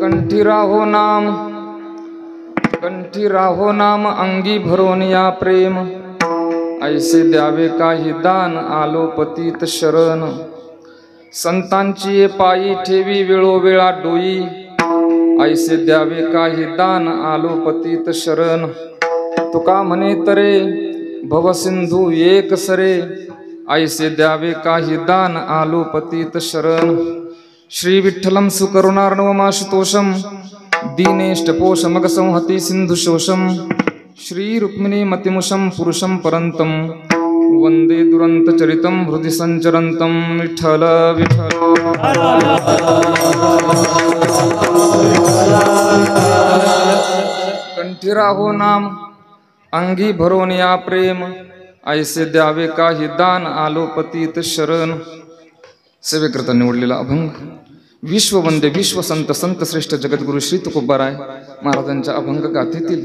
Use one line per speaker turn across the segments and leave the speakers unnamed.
कंठी राहो नाम अंगी भरून या प्रेम, ऐसे द्यावे काही दान आलो पतित शरण। संतांची ये पायी ठेवी वेळोवेळा डोई, ऐसे द्यावे काही दान आलो पतित शरण। तुका म्हणे तरे भवसिंधू एक सरे, ऐसे द्यावे काही दान आलो पतित शरण। श्री विठ्ठलम सुकरुणार्णवमाशुतोषम, दीनेष्टपोषमग संहति सिंधु शोषम। श्री रुक्मिणी मतिमुषम पुरुषम परंतम, वंदे दुरंत चरितम हृदि संचरंतम। विठ्ठल विठ्ठल कंठी राहो नाम अंगी भरून या प्रेम, ऐसे द्यावे काही दान आलो पतित शरण। सेवेकरता निवडलेला अभंग विश्ववंदे विश्वसंत संत श्रेष्ठ जगद्गुरु श्री तुकोबाराय महाराजांच्या अभंग गाथेतील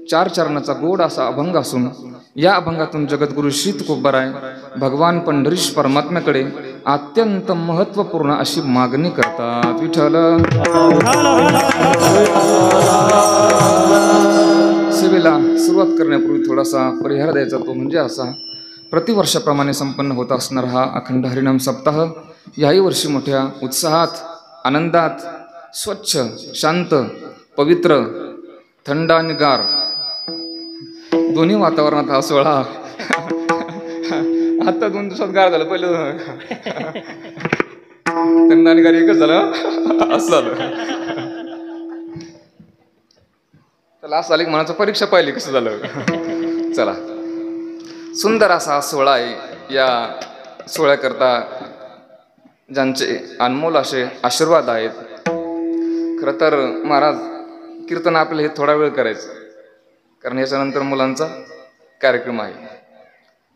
4 चरणाचा गोड असा अभंग असून, या अभंगातून जगद्गुरु श्री तुकोबाराय भगवान पंढरीश परमात्म्याकडे अत्यंत महत्वपूर्ण अशी मागणी करतात। विठ्ठल सेवेला सुरुवात करण्यापूर्वी थोडासा परिहार द्यायचा, तो म्हणजे असा, प्रतिवर्षाप्रमाणे संपन्न होत असणारा हा अखंड हरिनाम सप्ताह याही वर्षी मोठ्या उत्साहात, आनंदात, स्वच्छ, शांत, पवित्र, थंड आणि गार दोन्ही वातावरणात हा सोहळा आता 2 दिवसात गार झालं, पहिलं थंड आणि गार एकच झालं, असं झालं। त्याला असं आलं की मनाचं परीक्षा पाहिली कसं झालं। चला, सुंदर असा हा सोहळा आहे। या सोहळ्याकरता ज्यांचे अनमोल असे आशीर्वाद आहेत। खरं तर महाराज कीर्तन आपलं हे थोडा वेळ करायचं, कारण याच्यानंतर मुलांचा कार्यक्रम आहे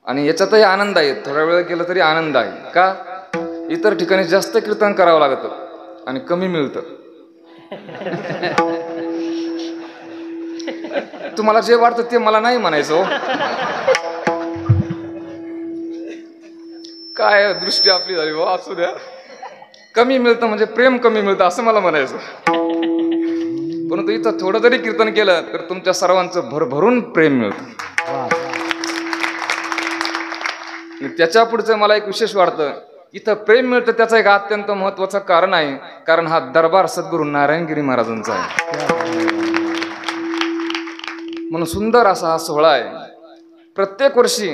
आणि याच्यातही आनंद आहे। थोडा वेळ केलं तरी आनंद आहे का, इतर ठिकाणी जास्त कीर्तन करावं लागतं आणि कमी मिळतं। तुम्हाला जे वाटतं ते मला नाही म्हणायचं, काय दृष्टी आपली झाली बा, असू द्या। कमी मिळतं म्हणजे प्रेम कमी मिळतं असं मला म्हणायचं, परंतु इथं थोडं जरी कीर्तन केलं तर तुमच्या सर्वांचं भरभरून प्रेम मिळतं। त्याच्या पुढचं मला एक विशेष वाटतं, इथं प्रेम मिळतं त्याचं एक अत्यंत महत्वाचं कारण आहे, कारण हा दरबार सद्गुरू नारायणगिरी महाराजांचा आहे। म्हणून सुंदर असा हा सोहळा आहे। प्रत्येक वर्षी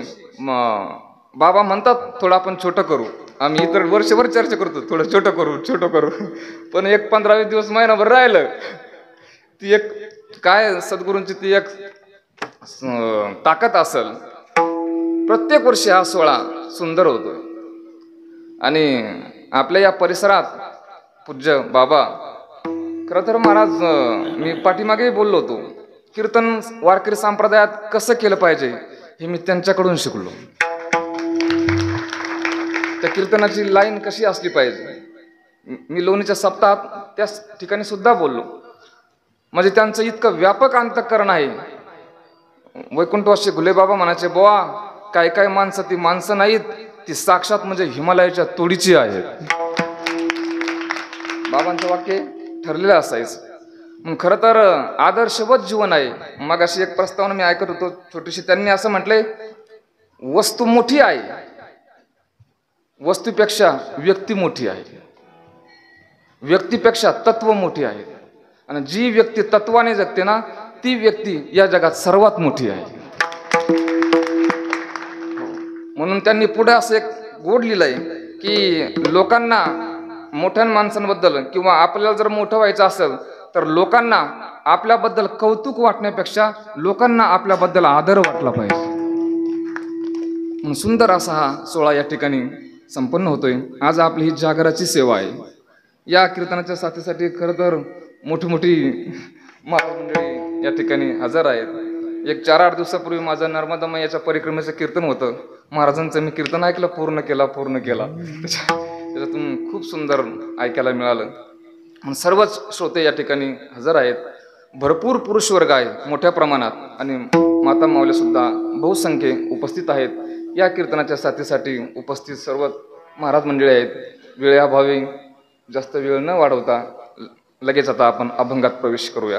बाबा म्हणतात थोडं आपण छोटं करू, आम्ही इतर वर्षभर चर्चा करतो थोडं छोटं करू, पण एक 15-20 दिवस महिनाभर राहिलं, ती एक काय सद्गुरूंची ती एक ताकद असेल। प्रत्येक वर्षी हा सोहळा सुंदर होतो आणि आपल्या या परिसरात पूज्य बाबा, खरं तर महाराज मी पाठीमागेही बोललो होतो, कीर्तन वारकरी संप्रदायात कसं केलं पाहिजे हे मी त्यांच्याकडून शिकलो। त्या कीर्तनाची लाईन कशी असली पाहिजे मी लोणीच्या सप्ताहात त्या ठिकाणी सुद्धा बोललो। म्हणजे त्यांचं इतकं व्यापक अंतःकरण आहे। वैकुंठवासी घुले बाबा म्हणायचे, बुवा काय काय माणसं ती माणसं नाहीत, ती साक्षात म्हणजे हिमालयाच्या तोडीची आहेत। बाबांचं वाक्य ठरलेलं असायचं। मग खरं तर आदर्शवत जीवन आहे। मग अशी एक प्रस्तावना मी ऐकत होतो छोटीशी, त्यांनी असं म्हटलंय, वस्तू मोठी आहे, वस्तूपेक्षा व्यक्ती मोठी आहे, व्यक्तीपेक्षा तत्व मोठी आहे, आणि जी व्यक्ती तत्वाने जगते ना ती व्यक्ती या जगात सर्वात मोठी आहे। म्हणून त्यांनी पुढे असं एक गोड लिहिलंय की लोकांना मोठ्या माणसांबद्दल किंवा आपल्याला जर मोठं व्हायचं असेल तर लोकांना आपल्याबद्दल कौतुक वाटण्यापेक्षा लोकांना आपल्याबद्दल आदर वाटला पाहिजे। म्हणून सुंदर असा हा सोहळा या ठिकाणी संपन्न होतोय। आज आपली ही जागराची सेवा आहे। या कीर्तनाच्या साथीसाठी खरं तर मोठी मोठी महाराज मंडळी या ठिकाणी हजर आहेत। एक 4-8 दिवसापूर्वी माझं नर्मदा मैयाच्या परिक्रमेचं कीर्तन होतं। महाराजांचं मी कीर्तन ऐकलं, पूर्ण केला। त्याच्यातून खूप सुंदर ऐकायला मिळालं। सर्वच श्रोते या ठिकाणी हजर आहेत। भरपूर पुरुष वर्ग आहे मोठ्या प्रमाणात, आणि माता माऊल्या सुद्धा बहुसंख्ये उपस्थित आहेत। या कीर्तनाच्या साथीसाठी उपस्थित सर्व महाराज मंडळी आहेत। वेळेअभावी जास्त वेळ न वाढवता लगेच आता आपण अभंगात प्रवेश करूया.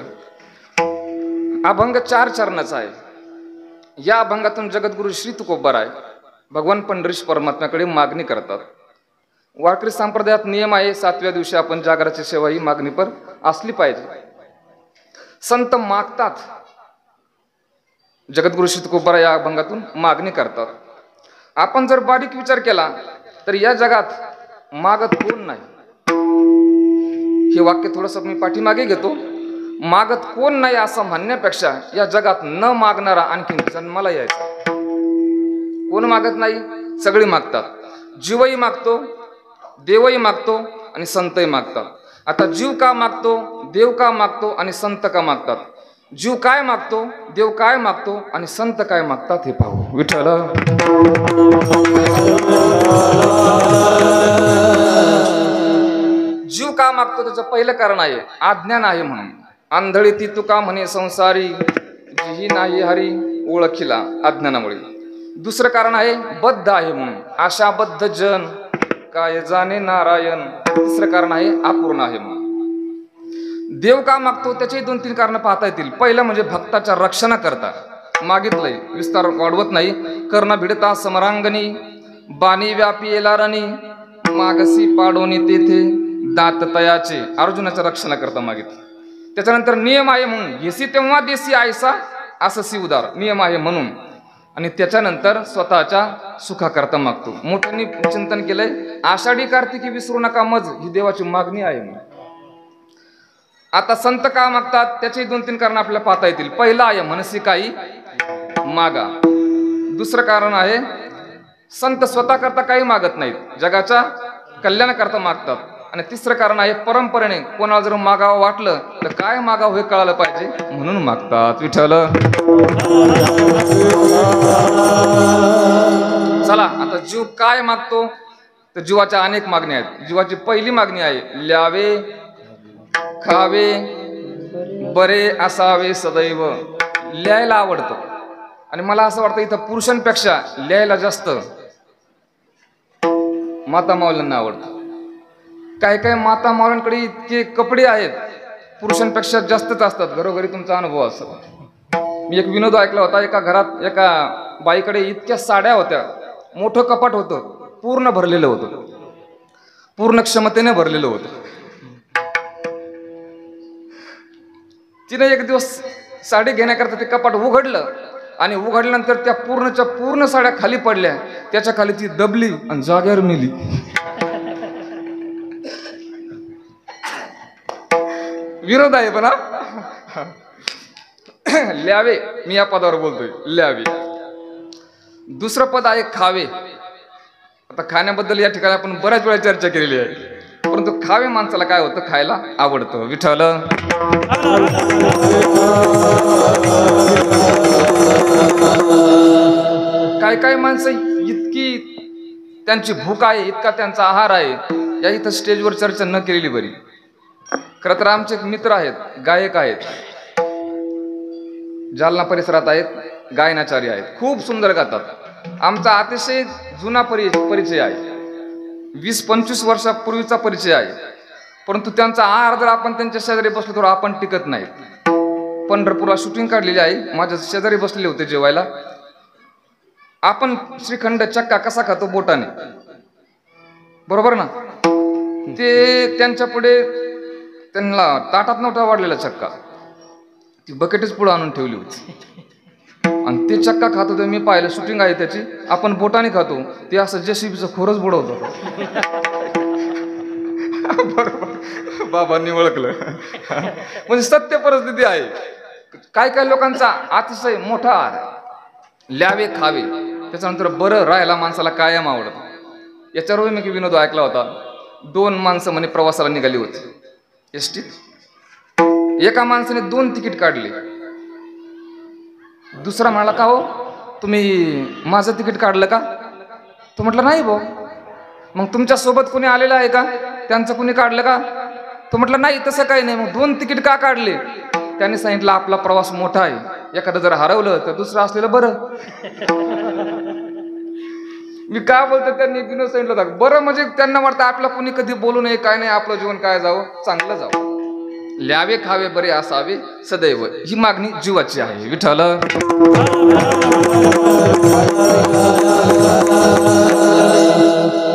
अभंग 4 चरणाचा आहे. या अभंगातून जगद्गुरु श्री तुकोबाराय भगवान पंढरीश परमात्म्याकडे मागणी करतात. वारकरी संप्रदायात नियम आहे 7व्या दिवशी आपण जागराची सेवा ही मागणी पर असली पाहिजे. संत मागतात, जगद्गुरु श्री तुकोबाराय या अभंगातून मागणी करतात. आपण जर बारीक विचार केला तर या जगात मागत कोण नाही. हे वाक्य थोडंसं मी पाठीमागे घेतो. मागत कोण नाही असं म्हणण्यापेक्षा या जगात न मागणारा आणखीन जन्माला यायचा. कोण मागत नाही? सगळे मागतात. जीवही मागतो, देवही मागतो आणि संतही मागतात. आता जीव का मागतो, देव का मागतो आणि संत का मागतात? जीव काय मागतो, देव काय मागतो आणि संत काय मागतात हे पाहू. विठ्ठल जीव का मागतो त्याचं पहिलं कारण आहे अज्ञान आहे म्हणून. आंधळी ती तुका म्हणे संसारी, जीही नाही हरी ओळखीला अज्ञानामुळे. दुसरं कारण आहे बद्ध आहे म्हणून, आशाबद्ध जन काय जाणे नारायण. तिसरं कारण आहे अपूर्ण आहे म्हणून. देव का मागतो त्याची 2-3 कारण पाहता येतील. पहिलं म्हणजे भक्ताच्या रक्षणाकरता मागितलंय. विस्तार वाढवत नाही. कर्ण भिडता समरांगणी, बाणी व्यापी येलारणी, मागसी पाडोनी तेथे दात तयाचे. अर्जुनाच्या रक्षणाकरता मागितलं. त्याच्यानंतर नियम आहे म्हणून, घेसी तेव्हा देसी आयसा असं सी उदार नियम आहे म्हणून. आणि त्याच्यानंतर स्वतःच्या सुखाकरता मागतो. मोठ्यांनी चिंतन केलंय आषाढी कार्तिकी विसरू नका मज ही देवाची मागणी आहे म्हणून. आता संत का मागतात त्याचे 2-3 कारण आपल्याला पाहता येतील. पहिलं आहे मनसी काही मागा. दुसरं कारण आहे संत स्वतः करता काही मागत नाहीत, जगाच्या कल्याणाकरता मागतात. आणि तिसरं कारण आहे परंपरेने कोणाला जर मागावं वाटलं तर काय मागावं हे कळायला पाहिजे म्हणून मागतात. विठ्ठल चला आता जीव काय मागतो तर जीवाच्या अनेक मागण्या आहेत. जीवाची पहिली मागणी आहे ल्यावे खावे बरे असावे सदैव. लिहायला आवडतं आणि मला असं वाटतं इथं पुरुषांपेक्षा लिहायला जास्त माता माऊल्यांना आवडतं. काय काय माता माऊल्यांकडे इतके कपडे आहेत पुरुषांपेक्षा जास्तच असतात. घरोघरी तुमचा अनुभव असतो. मी एक विनोद ऐकला होता. एका घरात एका बाईकडे इतक्या साड्या होत्या, मोठं कपाट होतं, पूर्ण भरलेलं होतं, पूर्ण क्षमतेने भरलेलं होतं. तिने एक दिवस साडी घेण्याकरता ते कपाट उघडलं आणि उघडल्यानंतर त्या पूर्णच्या पूर्ण साड्या खाली पडल्या. त्याच्या खाली ती दबली आणि जागेवर मेली. विरोध आहे पण ल्यावे, मी या पदावर बोलतोय ल्यावे. दुसरं पद आहे खावे. आता खाण्याबद्दल या ठिकाणी आपण बऱ्याच वेळा चर्चा केलेली आहे, परंतु खावे माणसाला काय होतं, खायला आवडतं. विठ्ठल काय काय माणसं इतकी त्यांची भूक आहे, इतका त्यांचा आहार आहे, या इथं स्टेजवर चर्चा न केलेली बरी. खरं तर आमचे एक मित्र आहेत, गायक आहेत, जालना परिसरात आहेत, गायनाचार्य आहेत, खूप सुंदर गातात. आमचा अतिशय जुना परिचय आहे, 20-25 वर्षापूर्वीचा परिचय आहे. परंतु त्यांचा आहार जर आपण त्यांच्या शेजारी बसलो तर आपण टिकत नाहीत. पंढरपूरला शूटिंग काढलेली आहे, माझ्या शेजारी बसलेले होते जेवायला. आपण श्रीखंड चक्का कसा खातो बोटाने, बरोबर ना? ते त्यांच्या पुढे त्यांना ताटात नव्हता वाढलेला चक्का, ती बकेटच पुढे आणून ठेवली होती आणि ते चक्का खात होते. मी पाहिलं, शूटिंग आहे त्याची, आपण बोटाने खातो, ते असं जेसीबीचं खोरच बुडवतो. बरोबर, बाबांनी ओळखलं. म्हणजे सत्य परिस्थिती आहे. काय काय लोकांचा अतिशय मोठा ल्यावे खावे, त्याच्यानंतर बरं राहायला माणसाला कायम आवडतं. याच्यावर मी विनोद ऐकला होता. 2 माणसं म्हणे प्रवासाला निघाली होती एसटीत. एका माणसाने 2 तिकीट काढले. दुसरा म्हणाला, का हो तुम्ही माझं तिकीट काढलं का? तो म्हटलं नाही भाऊ. मग तुमच्या सोबत कोणी आलेलं आहे का, त्यांचं कोणी काढलं का? तो म्हटलं नाही, तसं काही नाही. मग 2 तिकीट का काढले? त्यांनी सांगितलं आपला प्रवास मोठा आहे, एखादं जर हरवलं तर दुसरं असलेलं बरं. मी काय बोलतो, त्यांनी विनोद सांगितलं होता बरं. म्हणजे त्यांना वाटतं आपलं कोणी कधी बोलू नये, काय नाही, आपलं जीवन काय जावं, चांगलं जावं. ल्यावे खावे बरे असावे सदैव, ही मागणी जीवाची आहे. विठ्ठल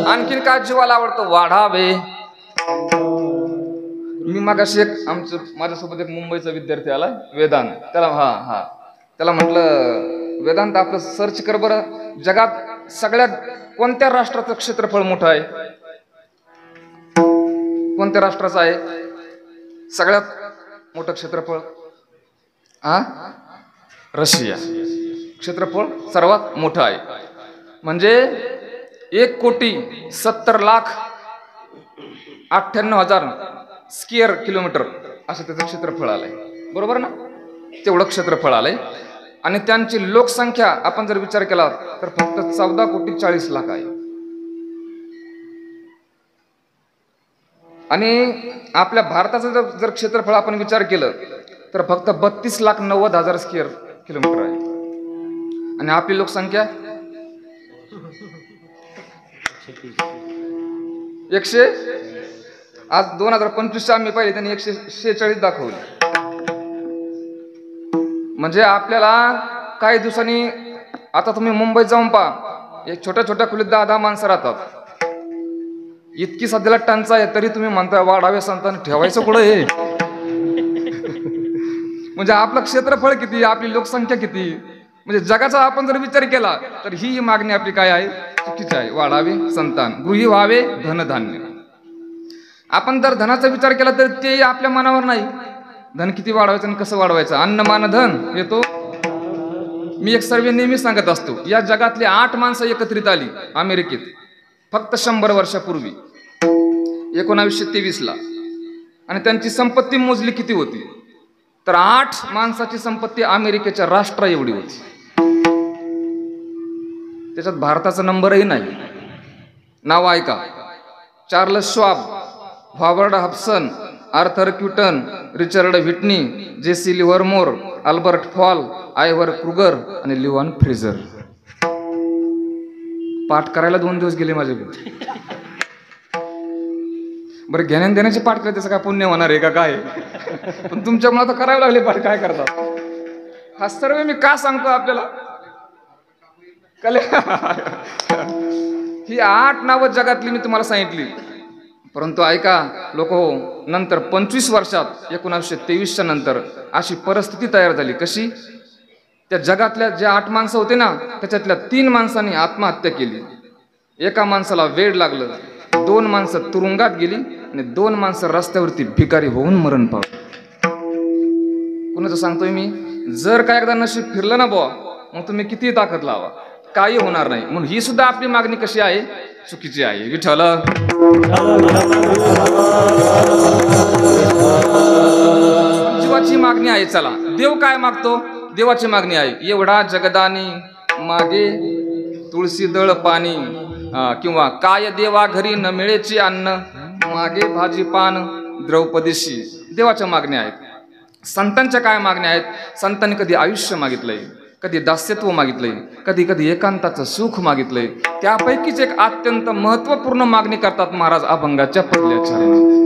आणखीन काय जीवाला आवडतं? वाढावे. मी मागाशी माझ्यासोबत एक मुंबईचा विद्यार्थी आला, वेदांत. त्याला म्हटलं, वेदांत आपलं सर्च कर बरं, जगात सगळ्यात कोणत्या राष्ट्राचं क्षेत्रफळ मोठं आहे? कोणत्या राष्ट्राचं आहे सगळ्यात मोठं क्षेत्रफळ? रशिया. क्षेत्रफळ सर्वात मोठं आहे. म्हणजे 1,70,98,000 स्क्वेअर किलोमीटर असं त्याचं क्षेत्रफळ आलंय. बरोबर ना? तेवढं क्षेत्रफळ आलंय. आणि त्यांची लोकसंख्या आपण जर विचार केला तर फक्त 14,40,00,000 आहे. आणि आपल्या भारताचं जर क्षेत्रफळ आपण विचार केलं तर फक्त 32,90,000 स्क्वेअर किलोमीटर आहे. आणि आपली लोकसंख्या 100. आज 2025 आम्ही पाहिले त्यांनी 146 दाखवली. म्हणजे आपल्याला काही दिवसांनी, आता तुम्ही मुंबईत जाऊन पहा, एक छोट्या छोट्या खोलीत 10-10 माणसं राहतात. इतकी सध्याला टंचाई आहे तरी तुम्ही म्हणताय वाढावे संतान, ठेवायचं कुठं हे? म्हणजे आपलं क्षेत्रफळ किती, आपली लोकसंख्या किती, म्हणजे जगाचा आपण जर विचार केला तर ही मागणी आपली काय आहे? चुकीची आहे. वाढावे संतान, गृही व्हावे धनधान्य. आपण जर धनाचा विचार केला तर ते आपल्या मनावर नाही. धन किती वाढवायचं आणि कसं वाढवायचं? अन्न मान धन येतो. मी एक सर्वे नेहमी सांगत असतो, या जगातली 8 माणसं एकत्रित आली अमेरिकेत फक्त 100 वर्षापूर्वी 1923 ला, आणि त्यांची संपत्ती मोजली किती होती तर 8 माणसाची संपत्ती अमेरिकेच्या राष्ट्रा एवढी होती. त्याच्यात भारताचा नंबरही नाही. नाव ऐका: Charles Schwab, Howard Hopson, Arthur Cutten, Richard Whitney, Jesse Livermore, Albert Fall, Ivar Kreuger आणि लिओन फ्रेझर. पाठ करायला 2 दिवस गेले माझे. बरं, घेण्या देण्याचे पाठ केले त्याचं काय पुण्य होणार आहे का काय? पण तुमच्यामुळे आता करावे लागले पाठ. काय करतात? हा सर्व मी का सांगतो आपल्याला? ही 8 नावं जगातली मी तुम्हाला सांगितली. परंतु ऐका लोक हो, नंतर 25 वर्षात 1923च्या नंतर अशी परिस्थिती तयार झाली. कशी? त्या जगातल्या ज्या 8 माणसं होते ना, त्याच्यातल्या 3 माणसांनी आत्महत्या केली. एका माणसाला वेड लागलं, 2 माणसं तुरुंगात गेली आणि 2 माणसं रस्त्यावरती भिकारी होऊन मरण पावली. कुणाचं सांगतोय मी? जर काय एकदा नशीब फिरलं ना बुवा, मग तुम्ही किती ताकद लावा, काही होणार नाही. म्हणून ही सुद्धा आपली मागणी कशी आहे? चुकीची आहे. विठ्ठल जीवाची मागणी आहे. चला, देव काय मागतो? देवाची मागणी आहे, एवढा जगदानी मागे तुळशी दळ पाणी, किंवा काय देवा घरी न मिळेचे अन्न, मागे भाजी पान द्रौपदीशी. देवाच्या मागण्या आहेत. संतांच्या काय मागण्या आहेत? संतांनी कधी आयुष्य मागितलंय, कधी दास्यत्व मागितलंय, कधी कधी एकांताचं सुख मागितलंय. त्यापैकीच एक अत्यंत महत्वपूर्ण मागणी करतात महाराज अभंगाच्या पहिल्या चरणात.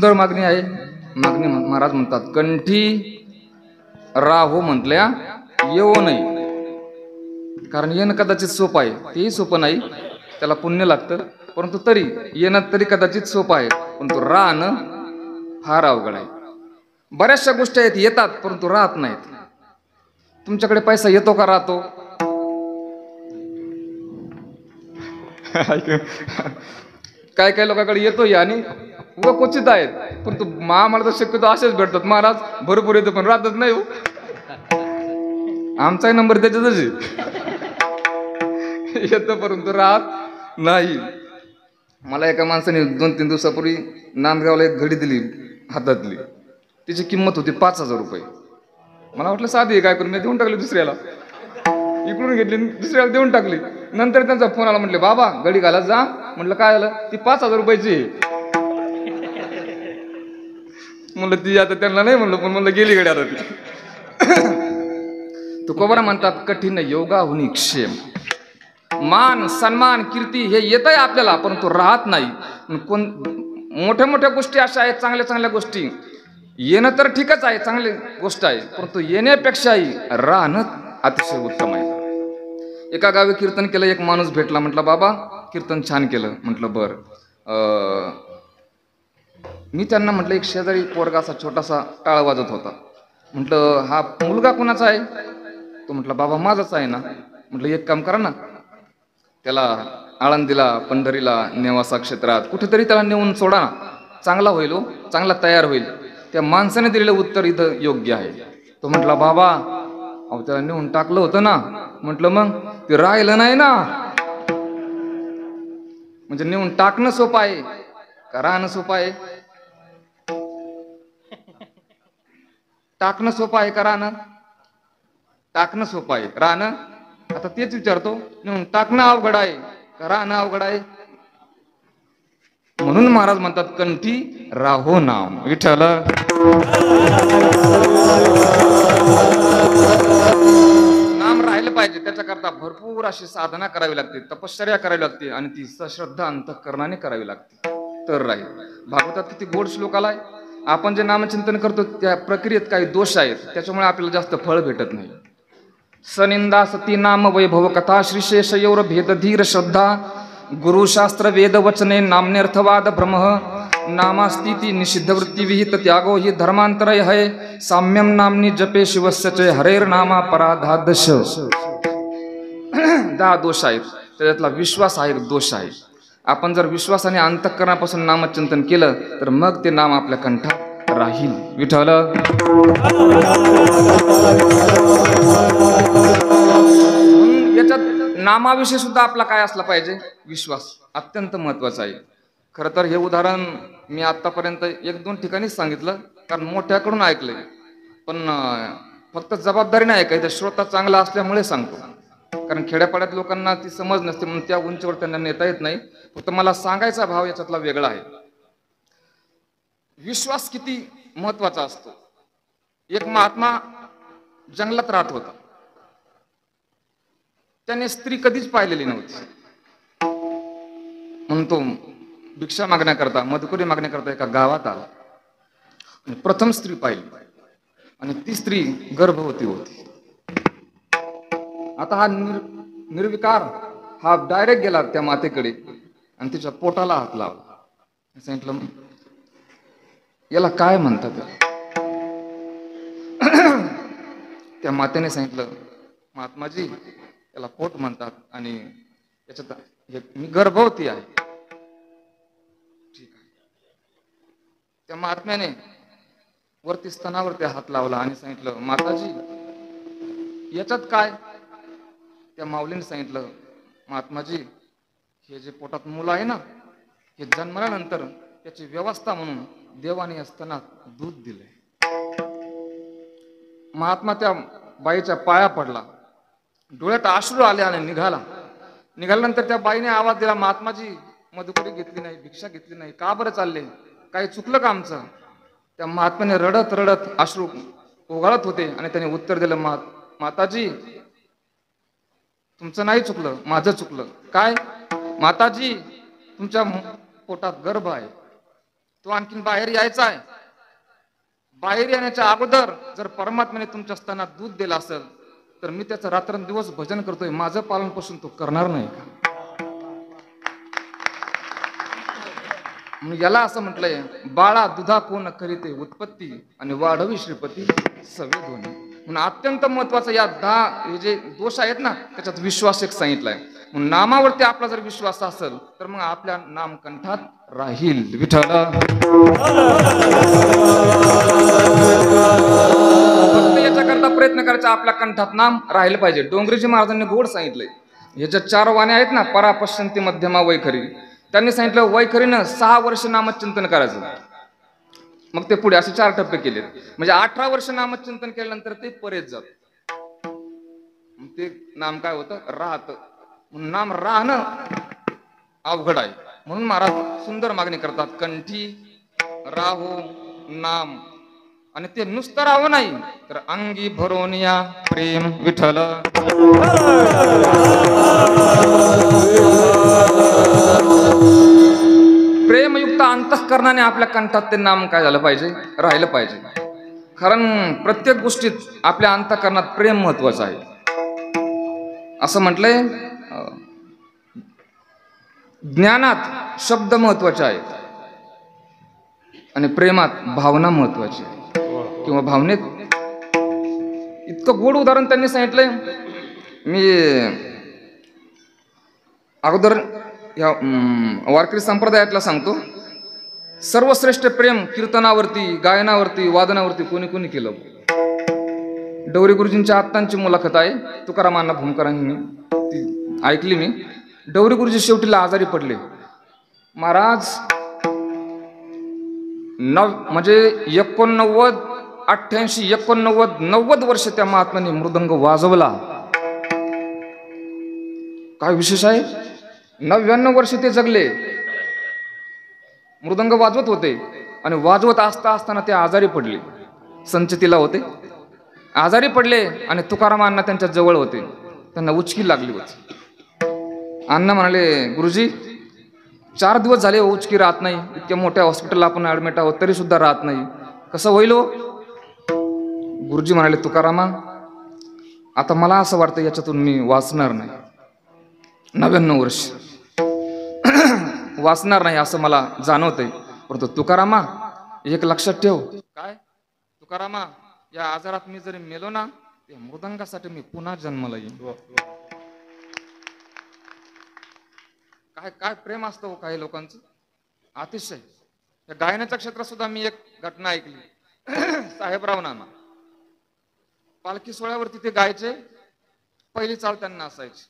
सुंदर मागणी आहे. मागणी महाराज म्हणतात, कंठी राहो म्हटल्या येऊ नये. कारण येणं कदाचित सोपं आहे, तेही सोपं नाही, त्याला पुण्य लागतं. परंतु तरी येणं तरी कदाचित सोपं आहे, परंतु राहणं फार अवघड आहे. बऱ्याचशा गोष्टी आहेत येतात परंतु राहत नाहीत. तुमच्याकडे पैसा येतो का राहतो? काय काय लोकांकडे येतोय आणि व क्वचित आहेत, परंतु आम्हाला तर शक्यतो असेच भेटतात. महाराज भरपूर येतो पण राहतच नाही हो. आमचाही नंबर त्याच्यातच आहे. येतं परंतु राहत नाही. मला एका माणसाने 2-3 दिवसापूर्वी नांदगावला एक घडी दिली हातातली. तिची किंमत होती 5,000 रुपये. मला वाटलं साधी आहे, काय करून मी देऊन टाकली दुसऱ्याला. इकडून घेतली दुसऱ्याला देऊन टाकली. नंतर त्यांचा फोन आला, म्हटले बाबा घडी घाला जा. म्हटलं काय झालं? ती 5,000 रुपयाची आहे. म्हणलं ती आता त्यांना नाही म्हणलं, पण म्हणलं गेली घडी आता ती. तुकोबरा म्हणतात, कठीण योगाहुनी क्षेम. मान सन्मान कीर्ती हे येत आहे आपल्याला, परंतु राहत नाही. कोण मोठ्या मोठ्या गोष्टी अशा आहेत, चांगल्या चांगल्या गोष्टी येणं तर ठीकच आहे, चांगली गोष्ट आहे, परंतु येण्यापेक्षाही राहणं अतिशय उत्तम आहे. एका गावी कीर्तन केलं, एक माणूस भेटला, म्हटलं बाबा कीर्तन छान केलं. म्हटलं बर. मी त्यांना म्हटलं, एक शेजारी पोरगा असा छोटासा टाळ वाजत होता. म्हटलं हा मुलगा कोणाचा आहे? तो म्हटलं बाबा माझाच आहे ना. म्हटलं एक काम करा ना, त्याला आळंदीला पंढरीला नेवासा क्षेत्रात कुठेतरी त्याला नेऊन सोडा ना, चांगला होईल हो, चांगला तयार होईल. त्या माणसाने दिलेलं उत्तर इथं योग्य आहे. तो म्हटला बाबा अहो त्याला नेऊन टाकलं होतं ना. म्हटलं मग ते राहिलं नाही ना. म्हणजे नेऊन टाकणं सोपं आहे का राहणं सोपं आहे? टाकणं सोपं आहे का राहणं? टाकणं सोपं आहे, राहणं. आता तेच विचारतो, नेऊन टाकणं अवघड आहे का राहणं अवघड आहे? म्हणून महाराज म्हणतात, कंठी राहो नाम विठ्ठल. नाम राहिलं पाहिजे, त्याच्याकरता भरपूर अशी साधना करावी लागते, तपश्चर्या करावी लागते आणि ती सश्रद्धा अंतःकरणाने करावी लागते, तर राहील. भागवतात किती गोड श्लोक आलाय. आपण जे नामचिंतन करतो त्या प्रक्रियेत काही दोष आहेत, त्याच्यामुळे आपल्याला जास्त फळ भेटत नाही. सनिंदा सती नाम वैभव कथा श्रीशेष यौर भेद धीर श्रद्धा गुरुशास्त्र वेद वचने नाम्यर्थवाद भ्रम नामास्तिति निषिद्ध वृत्ती विहित त्यागो ही धर्मांतरय है साम्यम नामनी जपे शिवस्य च हरेर नामा पराधादश. 10 दोष आहेत, त्याच्यातला विश्वास हा एक दोष आहे. आपण जर विश्वासाने अंतःकरणापासून नामचिंतन केलं तर मग ते नाम आपल्या कंठात राहील. विठ्ठल. याच्यात नामाविषयी सुद्धा आपला काय असला पाहिजे? विश्वास अत्यंत महत्वाचा आहे. खरं तर हे उदाहरण मी आतापर्यंत 1-2 ठिकाणीच सांगितलं, कारण मोठ्याकडून ऐकलंय, पण फक्त जबाबदारीने ऐकायचं, श्रोता चांगला असल्यामुळे सांगतो. कारण खेड्यापाड्यात लोकांना ती समज नसते, म्हणून त्या उंचीवर त्यांना नेता येत नाही. फक्त मला सांगायचा भाव याच्यातला वेगळा आहे. विश्वास किती महत्वाचा असतो. एक महात्मा जंगलात राहत होता. त्याने स्त्री कधीच पाहिलेली नव्हती, म्हणून तो भिक्षा मागण्याकरता, मधुकरी मागण्याकरता एका गावात आला. प्रथम स्त्री पाहिली आणि ती स्त्री गर्भवती होती. आता हा निर्विकार हा डायरेक्ट गेला त्या मातेकडे आणि तिच्या पोटाला हात लावला. सांगितलं याला काय म्हणतात? त्या मातेने सांगितलं, महात्माजी याला पोट म्हणतात आणि याच्यात मी गर्भवती आहे. ठीक आहे. त्या महात्म्याने वरती स्तनावरती हात लावला आणि सांगितलं, माताजी याच्यात काय? त्या माऊलीने सांगितलं, महात्माजी हे जे पोटात मुलं आहे ना, हे जन्मल्यानंतर त्याची व्यवस्था म्हणून देवाने या स्तनात दूध दिले. महात्मा त्या बाईच्या पाया पडला, डोळ्यात अश्रू आले आणि निघाल्यानंतर त्या बाईने आवाज दिला, महात्माजी मधुकरी घेतली नाही, भिक्षा घेतली नाही, का बरं चालले? काही चुकलं का आमचं? त्या महात्म्याने रडत रडत अश्रू ओघळत होते आणि त्याने उत्तर दिलं, माताजी तुमचं नाही चुकलं, माझं चुकलं. काय? माताजी तुमच्या पोटात गर्भ आहे तो आणखीन बाहेर यायचा आहे. बाहेर येण्याच्या अगोदर जर परमात्म्याने तुमच्या स्तनात दूध दिलं असेल तर मी त्याचं रात्रंदिवस भजन करतोय, माझं पालन पोषण तो करणार नाही का? याला असं म्हटलंय, बाळा दुधा कोण करीते उत्पत्ती आणि वाढवी श्रीपती सवे दोन्ही. म्हणून अत्यंत महत्वाचं या 10 हे जे दोष आहेत ना त्याच्यात विश्वास एक सांगितलाय. म्हणून नामावरती आपला जर विश्वास असेल तर मग आपल्या नाम कंठात राहील. विठ्ठल फक्त याच्याकरता प्रयत्न करायचा, आपल्या कंठात नाम राहिलं पाहिजे. डोंगरीजी महाराजांनी गोड सांगितलंय, ह्याच्या 4 वाण्या आहेत ना, परा पश्यंती मध्यमा वैखरी. त्यांनी सांगितलं वैखरीनं 6 वर्ष नामचिंतन करायचं, मग ते पुढे असे 4 टप्पे केले. म्हणजे 18 वर्ष नामचिंतन केल्यानंतर ते परेत जात. ते नाम काय होतं? राहत. नाम राहणं अवघड आहे. म्हणून महाराज सुंदर मागणी करतात, कंठी राहो नाम. आणि ते नुसतं राहावं नाही तर अंगी भरून या प्रेम. विठ्ठल प्रेमयुक्त अंतःकरणाने आपल्या कंठात ते नाम काय झालं पाहिजे? राहिलं पाहिजे. कारण प्रत्येक गोष्टीत आपल्या अंतःकरणात प्रेम महत्वाचं आहे. असं म्हटलंय, ज्ञानात शब्द महत्वाचे आहेत आणि प्रेमात भावना महत्वाची आहे. किंवा भावनेत इतकं गोड उदाहरण त्यांनी सांगितलंय. मी अगोदर या वारकरी संप्रदायातला सांगतो, सर्वश्रेष्ठ प्रेम कीर्तनावरती, गायनावरती, वादनावरती कोणी कोणी केलं? डवरे गुरुजींच्या आत्तांची मुलाखत आहे, तुकारामांना भूमकरांनी ती ऐकली मी. डवरे गुरुजी शेवटीला आजारी पडले. महाराज म्हणजे 89, 88, 89, 90 वर्ष त्या महात्म्याने मृदंग वाजवला. काय विशेष आहे? 99 वर्ष ते जगले, मृदंग वाजवत होते. आणि वाजवत असताना ते आजारी पडले. संचतीला होते, आजारी पडले आणि तुकारामांना त्यांच्या जवळ होते. त्यांना उचकी लागली होती. अण्णा म्हणाले, गुरुजी 4 दिवस झाले उचकी राहत नाही, इतक्या मोठ्या हॉस्पिटलला आपण ऍडमिट आहोत तरी सुद्धा राहत नाही, कसं होईल हो? गुरुजी म्हणाले, तुकारामा आता मला असं वाटतं याच्यातून मी वाचणार नाही. 99 वर्ष वाचणार नाही असं मला जाणवतंय. परंतु तुकारामा एक लक्षात ठेव. काय तुकारामा? या आजारात मी जरी मेलो ना, त्या मृदंगासाठी मी पुन्हा जन्माला येईन. काय काय प्रेम असतं काही लोकांचं, अतिशय. या गायनाच्या क्षेत्रात सुद्धा मी एक घटना ऐकली. साहेबराव नाना पालखी सोहळ्यावरती ते गायचे, पहिली चाल त्यांना असायची.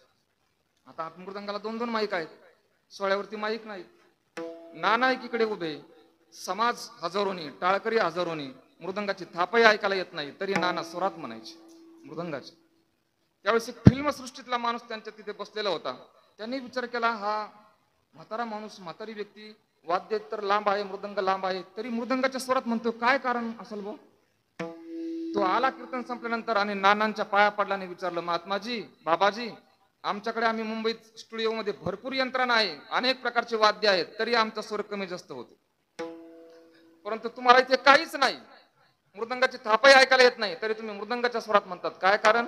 आता मृदंगाला 2-2 माईक आहेत, सोहळ्यावरती माईक नाही. नाना एकीकडे उभे, समाज हजारोनी, टाळकरी हजारोनी, मृदंगाची थापही ऐकायला येत नाही तरी नाना स्वरात म्हणायचे मृदंगाचे. त्यावेळेस एक फिल्म सृष्टीतला माणूस त्यांच्या तिथे बसलेला होता. त्यांनी विचार केला, हा म्हातारा माणूस, म्हातारी व्यक्ती, वाद्य तर लांब आहे, मृदंग लांब आहे, तरी मृदंगाच्या स्वरात म्हणतो, काय कारण असेल भाऊ? तो आला कीर्तन संपल्यानंतर आणि नानांच्या पाया पडल्याने विचारलं, महात्माजी, बाबाजी, आमच्याकडे आम्ही मुंबईत स्टुडिओमध्ये भरपूर यंत्रणा आहे, अनेक प्रकारचे वाद्य आहेत, तरी आमचा स्वर कमी जास्त होतो. परंतु तुम्हाला इथे काहीच नाही, मृदंगाची थापही ऐकायला येत नाही, तरी तुम्ही मृदंगाच्या स्वरात म्हणतात, काय कारण?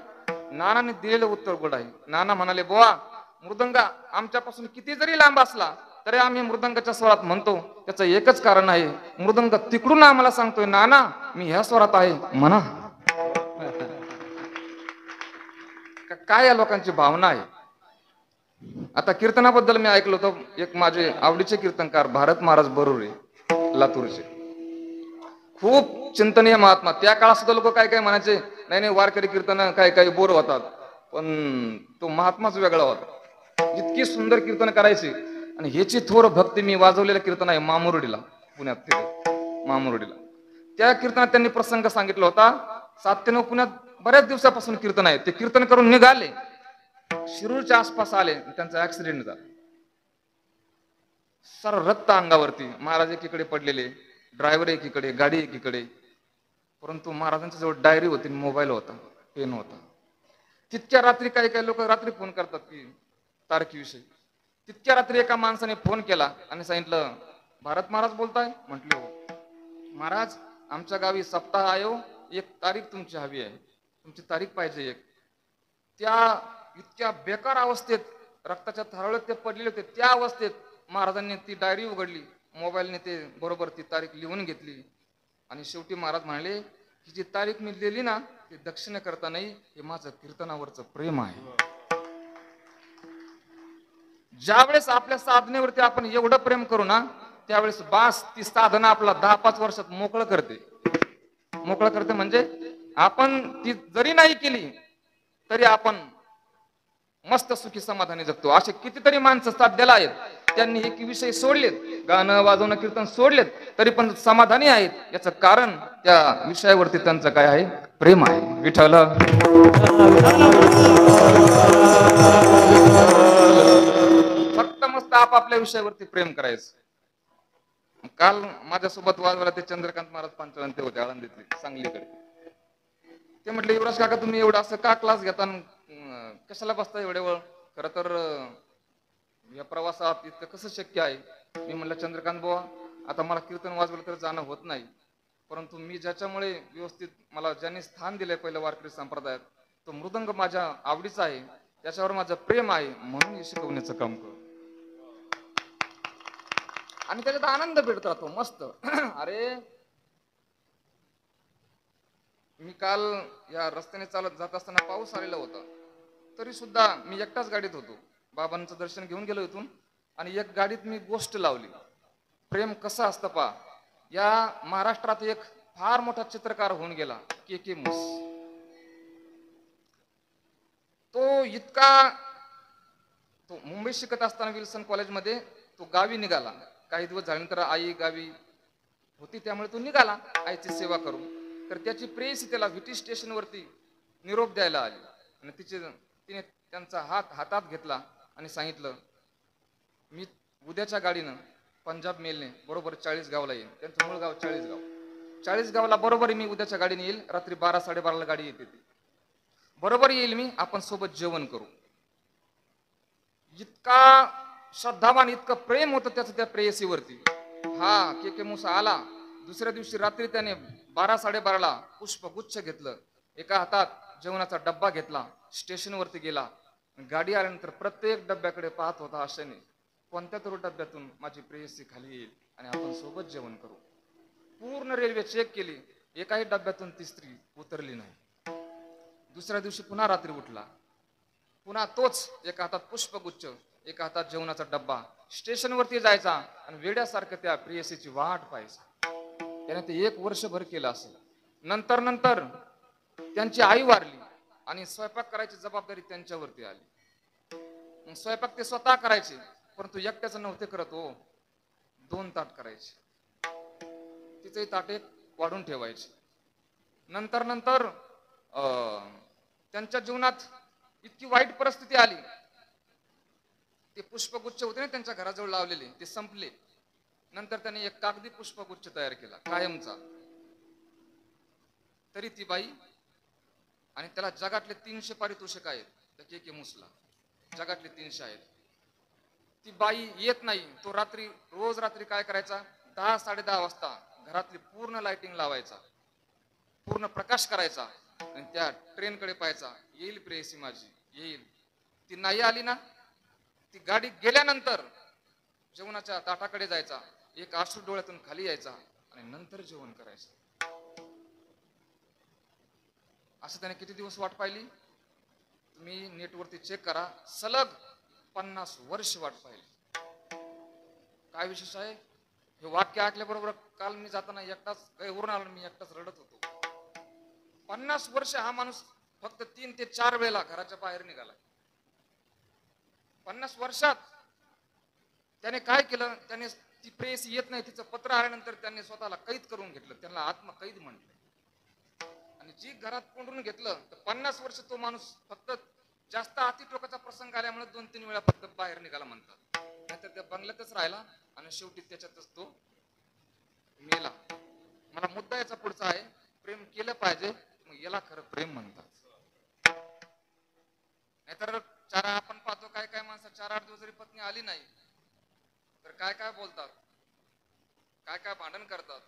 नानाने दिलेलं उत्तर गोड आहे. नाना म्हणाले, बुवा मृदंग आमच्यापासून किती जरी लांब असला तरी आम्ही मृदंगाच्या स्वरात म्हणतो. त्याचं एकच कारण आहे, मृदंग तिकडून आम्हाला सांगतोय, नाना मी ह्या स्वरात आहे म्हणा. काय या लोकांची भावना आहे. आता कीर्तनाबद्दल मी ऐकलं होतं, एक माझे आवडीचे कीर्तनकार भारत महाराज बरोरे लातूरचे, खूप चिंतनीय महात्मा. त्या काळात सुद्धा लोक काय काय म्हणायचे, नाही नाही वारकरी कीर्तन काय काय बोर होतात, पण तो महात्माच वेगळा होता. इतकी सुंदर कीर्तन करायची. आणि ह्याची थोर भक्ती मी वाजवलेलं कीर्तन आहे मामुर्डीला, पुण्यात, तिथे मामुर्डीला. त्या कीर्तनात त्यांनी प्रसंग सांगितला होता. 7 ते 9 पुण्यात बऱ्याच दिवसापासून कीर्तन आहे. ते कीर्तन करून निघाले, शिरूरच्या आसपास आले, त्यांचा ऍक्सिडेंट झाला. सारं रक्त अंगावरती, महाराज एकीकडे पडलेले, ड्रायव्हर एकीकडे, गाडी एकीकडे. परंतु महाराजांच्या जवळ डायरी होती, मोबाईल होता, पेन होता. तितक्या रात्री काही काही लोक रात्री फोन करतात की तारखेविषयी. तितक्या रात्री एका माणसाने फोन केला आणि सांगितलं, भारत महाराज बोलताय? म्हटले हो. महाराज, आमच्या गावी सप्ताह आयो, एक तारीख तुमची हवी आहे, तुमची तारीख पाहिजे एक. त्या इतक्या बेकार अवस्थेत, रक्ताच्या थारोळ्यात ते पडलेले होते, त्या अवस्थेत महाराजांनी ती डायरी उघडली, मोबाईलने ते बरोबर ती तारीख लिहून घेतली आणि शेवटी महाराज म्हणाले की जी तारीख मी लिहिली ना, ती दक्षिण करता नाही, हे माझं कीर्तनावरचं प्रेम आहे. ज्यावेळेस आपल्या साधनेवरती आपण एवढं प्रेम करू ना, त्यावेळेस बास ती साधना आपला 10-5 वर्षात मोकळं करते. मोकळं करते म्हणजे आपण ती जरी नाही केली तरी आपण मस्त सुखी समाधानी जगतो. असे कितीतरी माणसं साध्याला आहेत, त्यांनी एक विषय सोडलेत, गाणं वाजवणं कीर्तन सोडलेत, तरी पण समाधानी आहेत. याचं कारण त्या विषयावरती त्यांचं काय आहे? प्रेम आहे. विठ्ठल फक्त मस्त आपापल्या विषयावरती प्रेम करायचं. काल माझ्यासोबत वाजवायला ते चंद्रकांत महाराज पांचाळ ते होते, आळंदीतले, सांगलीकडे. ते म्हटले, युवराज काका तुम्ही एवढा असं का क्लास घेता, कशाला बसता एवढ्या वेळ? खरं तर या प्रवासात इतकं कसं शक्य आहे? मी म्हटलं, चंद्रकांत बुवा, आता मला कीर्तन वाजवलं तर जाणं होत नाही, परंतु मी ज्याच्यामुळे व्यवस्थित मला ज्यांनी स्थान दिलंय पहिलं वारकरी संप्रदायात, तो मृदंग माझ्या आवडीचा आहे, त्याच्यावर माझं प्रेम आहे, म्हणून हे शिकवण्याचं काम करतो आणि त्याच्यात आनंद भेटत राहतो मस्त. अरे मी काल या रस्त्याने चालत जात असताना पाऊस आलेला होता, तरी सुद्धा मी एकटाच गाडीत होतो. बाबांचं दर्शन घेऊन गेलो इथून आणि एक गाडीत मी गोष्ट लावली. प्रेम कसं असतं पा. या महाराष्ट्रात एक फार मोठा चित्रकार होऊन गेला, के मुस. तो इतका, तो मुंबईत शिकत असताना विल्सन कॉलेजमध्ये तो गावी निघाला. काही दिवस झाल्यानंतर आई गावी होती, त्यामुळे तो निघाला आईची सेवा करून. तर त्याची प्रेयसी त्याला व्हीटी स्टेशनवरती निरोप द्यायला आली आणि तिने त्यांचा हात हातात घेतला आणि सांगितलं, मी उद्याच्या गाडीनं पंजाब मेलने बरोबर 40 गावला येईल. त्यांचं मूळ गाव 40 गावला बरोबर मी उद्याच्या गाडीने येईल. रात्री 12-12:30 गाडी येते ती, बरोबर येईल मी, आपण सोबत जेवण करू. इतका श्रद्धावान, इतकं प्रेम होतं त्याचं त्या प्रेयसीवरती. हा के मुसा आला. दुसऱ्या दिवशी रात्री त्याने 12-12:30 पुष्पगुच्छ घेतलं, एका हातात जेवणाचा डब्बा घेतला, स्टेशनवरती गेला. गाडी आल्यानंतर प्रत्येक डब्याकडे पाहत होता आशेने, कोणत्या तरी डब्यातून माझी प्रेयसी खाली येईल आणि आपण सोबत जेवण करू. पूर्ण रेल्वे चेक केली, एकाही डब्यातून ती स्त्री उतरली नाही. दुसऱ्या दिवशी पुन्हा रात्री उठला, पुन्हा तोच, एका हातात पुष्पगुच्छ, एका हातात जेवणाचा डब्बा, स्टेशनवरती जायचा आणि वेड्यासारखं त्या प्रेयसीची वाट पाहायचा. त्याने ते 1 वर्षभर केलं असेल. नंतर त्यांची आई वारली आणि स्वयंपाक करायची जबाबदारी त्यांच्यावरती आली. स्वयंपाक ते स्वतः करायचे, परंतु एकट्याचं नव्हते करत हो. 2 ताट करायचे, तिचंही ताट एक वाढून ठेवायचे. नंतर त्यांच्या जीवनात इतकी वाईट परिस्थिती आली, ते पुष्पगुच्छ होते ना त्यांच्या घराजवळ लावलेले, ते संपले. नंतर त्यांनी एक कागदी पुष्पगुच्छ तयार केला कायमचा. तरी ती बाई, आणि त्याला जगातले 300 पारितोषिक आहेत, त्या के मुसला जगातले 300 आहेत. ती बाई येत नाही. तो रोज रात्री काय करायचा, 10-10:30 वाजता घरातली पूर्ण लाइटिंग लावायचा, पूर्ण प्रकाश करायचा आणि त्या ट्रेनकडे पाहायचा, येईल प्रेयसी माझी, येईल. ती नाही आली ना, ती गाडी गेल्यानंतर जेवणाच्या ताटाकडे जायचा, एक अश्रू डोळ्यातून खाली यायचा आणि नंतर जेवण करायचं. असं त्याने किती दिवस वाट पाहिली? तुम्ही नेटवरती चेक करा, सलग 50 वर्ष वाट पाहिली. काय विशेष आहे? हे वाक्य ऐकल्याबरोबर काल मी जाताना एकटाच गैरून आलो, मी एकटाच रडत होतो. 50 वर्ष हा माणूस फक्त 3 ते 4 वेळेला घराच्या बाहेर निघाला. 50 वर्षात त्याने काय केलं? त्याने, ती प्रेयसी येत नाही, तिचं पत्र आल्यानंतर त्यांनी स्वतःला कैद करून घेतलं, त्यांना आत्मकैद म्हटलं. आणि जी घरात कोंडून घेतलं, तर 50 वर्ष तो माणूस फक्त जास्त अतिटोकाचा प्रसंग आल्यामुळे 2-3 वेळा फक्त बाहेर निघाला म्हणतात, नाहीतर त्या बंगल्यातच राहिला आणि शेवटी त्याच्यातच तो मेला. मला मुद्दा याचा पुढचा आहे, प्रेम केलं पाहिजे, मग याला खरं प्रेम म्हणतात. नाहीतर आपण पाहतो काय काय माणसं 4-8 दिवस जरी पत्नी आली नाही तर काय काय बोलतात, काय काय भांडण करतात,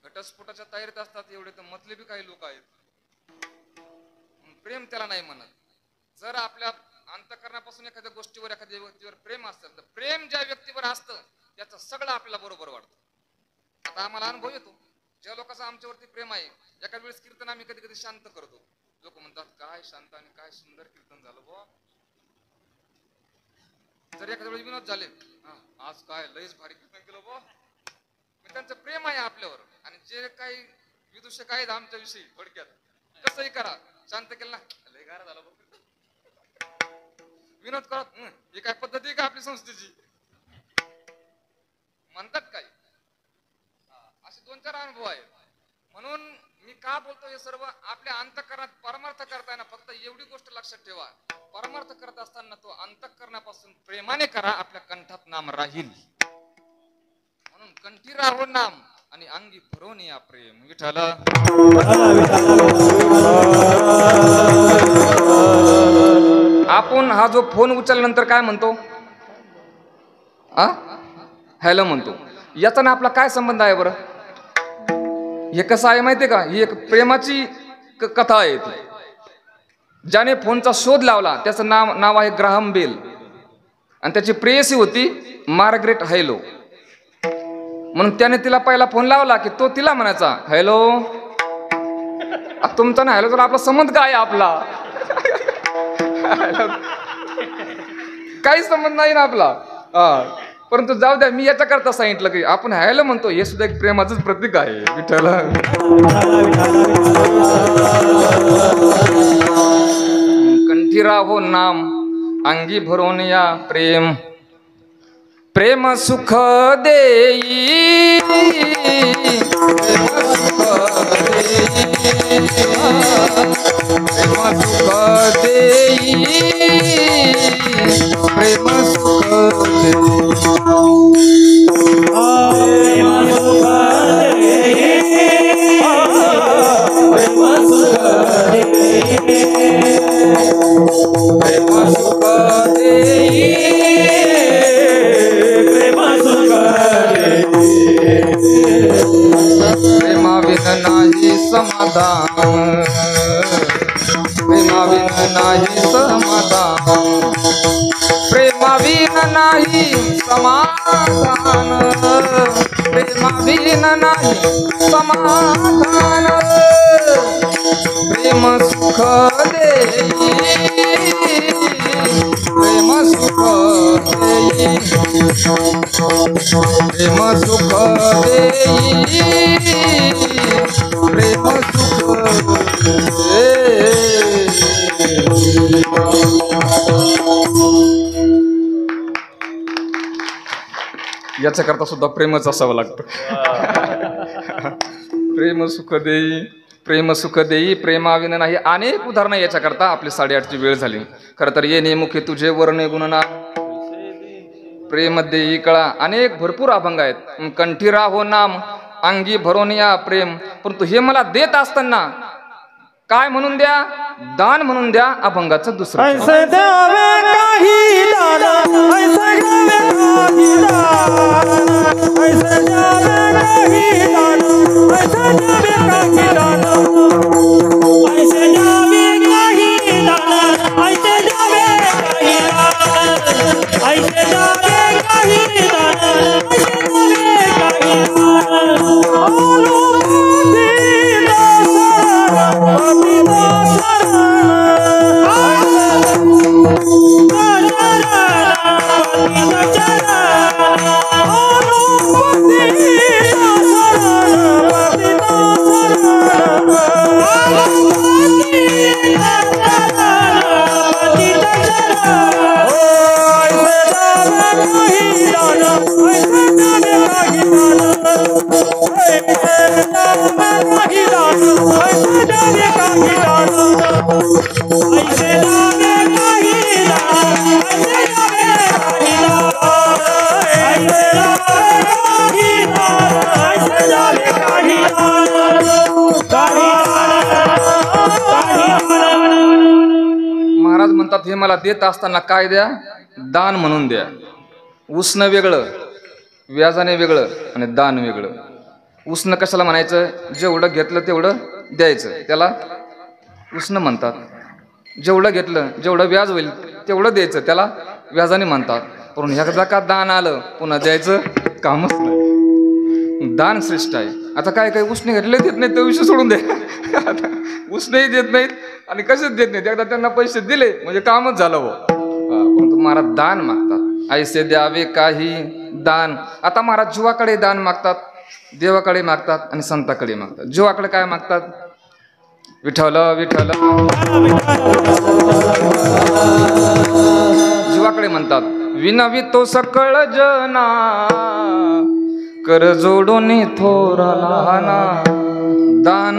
घटस्फोटाच्या तयारीत असतात, एवढे तर मतलबी काही लोक आहेत. प्रेम त्याला नाही म्हणत. जर आपल्या अंतःकरणापासून एखाद्या गोष्टीवर, एखाद्या व्यक्तीवर प्रेम असेल, तर प्रेम ज्या व्यक्तीवर असतं त्याचं सगळं आपल्याला बरोबर वाटतं. आता आम्हाला अनुभव येतो, ज्या लोकांचं आमच्यावरती प्रेम आहे, एका वेळेस कीर्तन आम्ही कधी कधी शांत करतो. लोक म्हणतात काय शांत आणि काय सुंदर कीर्तन झालं बुवा. जर एखाद्या वेळेस विनोद झाले, आज काय लयच भारी कीर्तन केलं बुवा, त्यांचं प्रेम आहे आपल्यावर. आणि जे काही विदूषक आहेत आमच्या विषयी थोडक्यात, कसंही करा, शांत केलं ना, लय गार झालं बघ, विनोद करत, ही काय पद्धती का आपली संस्थेची म्हणतात काय. असे 2-4 अनुभव आहेत. म्हणून मी का बोलतो हे सर्व, आपल्या अंतःकरणात परमार्थ करताना फक्त एवढी गोष्ट लक्षात ठेवा, परमार्थ करत असताना तो अंतःकरणापासून प्रेमाने करा, आपल्या कंठात नाम राहील. म्हणून कंठी राहो नाम आणि अंगी भरून या प्रेम. विठ्ठल आपण हा जो फोन उचलल्यानंतर काय म्हणतो, हॅलो म्हणतो. याचा ना आपला काय संबंध आहे बरं? हे कसं आहे माहितीये का, ही एक प्रेमाची कथा आहे. ज्याने फोनचा शोध लावला त्याचं नाव आहे ग्राहम बेल, आणि त्याची प्रेयसी होती मार्गरेट हॅलो. म्हणून त्याने तिला पहिला फोन लावला की तो तिला म्हणायचा हॅलो. तुमचा ना हॅलो, तर आपला संबंध काय आपला? काही संबंध नाही ना आपला. परंतु जाऊ द्या, मी याच्या करता सांगितलं की आपण हॅलो म्हणतो, हे सुद्धा एक प्रेमाचंच प्रतीक आहे. विठ्ठल कंठी राहो नाम अंगी भरून या प्रेम. प्रेम सुख देई, प्रेम सुख देई, प्रेम सुख देई, प्रेम सुख देई. नाही समाधान, प्रेमाविन नाही समाधान, प्रेमाविन नाही समाधान, प्रेमाविन नाही समाधान. प्रेम सुख देई, प्रेम सुख देई, प्रेम सुख देई, प्रेम सुख देई. याच्याकरता सुद्धा प्रेमच असावं लागतं. प्रेम सुख देई, प्रेम सुख देई, प्रेमाविन नाही. अनेक उदाहरणं याच्याकरता. आपली 8:30ची वेळ झाली. खरं तर येणे मुखे तुझे वर्णे गुणना, प्रेम देई कळा, अनेक भरपूर अभंग आहेत. कंठी राहो नाम अंगी भरून या प्रेम. परंतु हे मला देत असताना काय म्हणून द्या? दान म्हणून द्या. अभंगाचं दुसरं महाराज म्हणतात, हे मला देत असताना काय द्या? दान म्हणून द्या. उसणं वेगळं व्याजाने वेगळं आणि दान वेगळं. उसनं कशाला म्हणायचं? जेवढं घेतलं तेवढं द्यायचं, त्याला उसनं म्हणतात. जेवढं घेतलं जेवढं व्याज होईल तेवढं द्यायचं, त्याला व्याजाने म्हणतात. पण एकदा का दान आलं पुन्हा द्यायचं कामच नाही. दान श्रेष्ठ आहे. आता काय काय उसने घेतले देत नाहीत, तो विषय सोडून दे. उसनेही देत नाहीत आणि कसेच देत नाहीत. एकदा त्यांना पैसे दिले म्हणजे कामच झालं हो. परंतु महाराज दान मागतात. ऐसे द्यावे काही दान. आता महाराज जीवाकडे दान मागतात, देवाकडे मागतात आणि संताकडे मागतात. जीवाकडे काय मागतात? विठ्ठल विठ्ठल. जीवाकडे म्हणतात विनवितो सकळ जना, कर जोडून थोरा लहाना. दान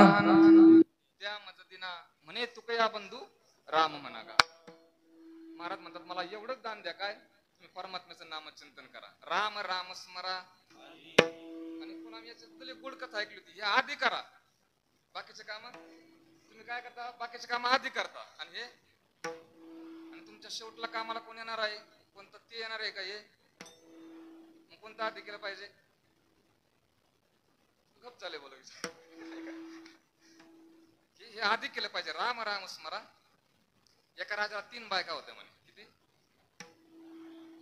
त्या मज दिना म्हणे तुकया बंधू राम म्हणागा. महाराज म्हणतात मला एवढंच दान द्या, काय तुम्ही परमात्म्याचं नामचिंतन करा, राम राम स्मरा. आणि पुन्हा मी याच्यातली गोड कथा ऐकली होती, हे आधी करा, बाकीचे काम तुम्ही काय करता, बाकीचे काम आधी करता. आणि हे आणि तुमच्या शेवटला कामाला कोण येणार आहे? कोणतं ते येणार आहे का? हे मग कोणतं आधी केलं पाहिजे? गप चाले बोल. हे आधी केलं पाहिजे, राम राम स्मरा. एका राजाला 3 बायका होत्या म्हणे. किती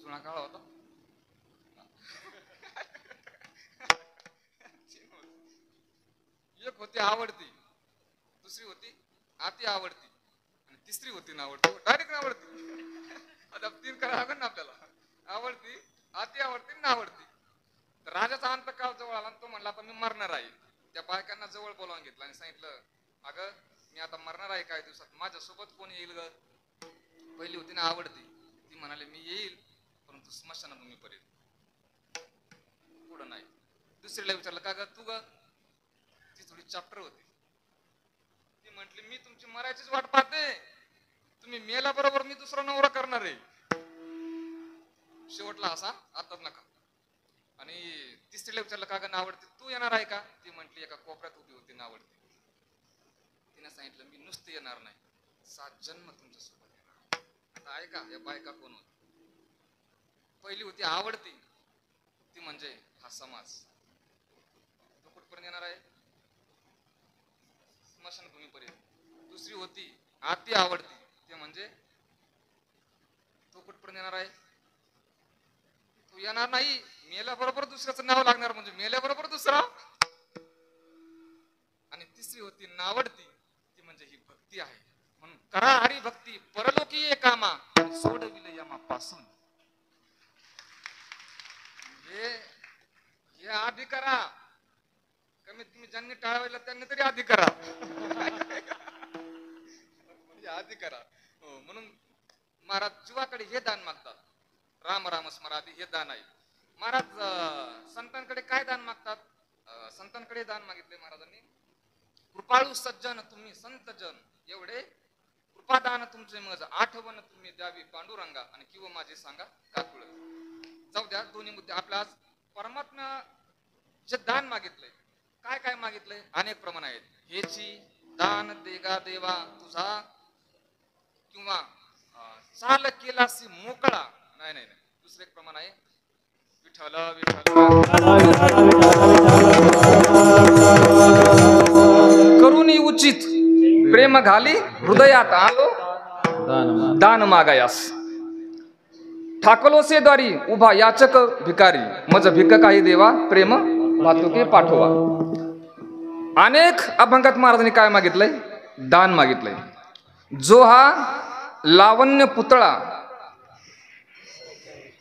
जुना काळ होता. एक होती आवडती, दुसरी होती अति आवडती आणि तिसरी होती नावडती. डायरेक्ट नावडती. आता 3 करा लागेल ना आपल्याला. आवडती, अति आवडती, नावडती. तर राजाचा अंतकाळ जवळ आला, तो म्हणला आता मी मरणार आहे. त्या बायकांना जवळ बोलावून घेतलं आणि सांगितलं, अगं मी आता मरणार आहे काही दिवसात, माझ्यासोबत कोण येईल ग? पहिली होती ना आवडती, ती म्हणाले मी येईल परंतु स्मशानभूमीपर्यंत, पुढं नाही. दुसरीला विचारलं का ग तू ग? ती थोडी चॅप्टर होती. ती म्हटली मी तुमची मरायचीच वाट पाहते, तुम्ही मेला बरोबर मी दुसरा नवरा करणार आहे. शेवटला असा आताच नका. आणि तिसरीला विचारलं का ग नावडती तू येणार आहे का? ती म्हटली एका कोपऱ्यात उभी होती नावडती. तिने सांगितलं मी नुसतं येणार नाही, 7 जन्म तुमच्या सोबत येणार. आता ऐका या बायका कोण होती. पहिली होती आवडती, ती म्हणजे हा समाज. तो कुठपर्यंत येणार आहे? स्मशानभूमीपर्यंत. दुसरी होती अति आवडती, ते म्हणजे तो कुठपर्यंत येणार आहे? तो येणार नाही, मेल्याबरोबर दुसऱ्याचं नाव लागणार, म्हणजे मेल्याबरोबर दुसरा. आणि तिसरी होती नावडती, ती म्हणजे ही भक्ती आहे. म्हणून करा हरी भक्ती परलोकी ये कामा, सोडविले यमापासून. हे आधी करा, कमीत कमी ज्यांनी टाळायला त्यांनी तरी आधी करा. आधी करा. म्हणून महाराज जीवाकडे हे दान मागतात, राम राम स्मरादी, हे दान आहे. महाराज संतांकडे काय दान मागतात? संतांकडे दान मागितले महाराजांनी, कृपाळू सज्जन तुम्ही संत जन, एवढे कृपादान तुमचे मज, आठवण तुम्ही द्यावी पांडुरंगा, आणि किंवा माझे सांगा काकुळ. जाऊ द्या दोन्ही मुद्दे. आपल्या आज परमात्मा जे दान मागितलंय, काय काय मागितलंय? अनेक प्रमाण आहेत. हेची दान देगा देवा तुझा, किंवा चाल केलासी मोकळा. नाही नाही नाही, दुसरे एक प्रमाण आहे, विठ्ठल करुणी उचित प्रेम घाली हृदयात आलो दान मागायास. ठाकलोसे द्वारी उभा याचक भिकारी, मज भिक काही देवा प्रेम भातुके पाठवा. अनेक अभंगात महाराजांनी काय मागितलंय? दान मागितलंय. जो हा लावण्य पुतळा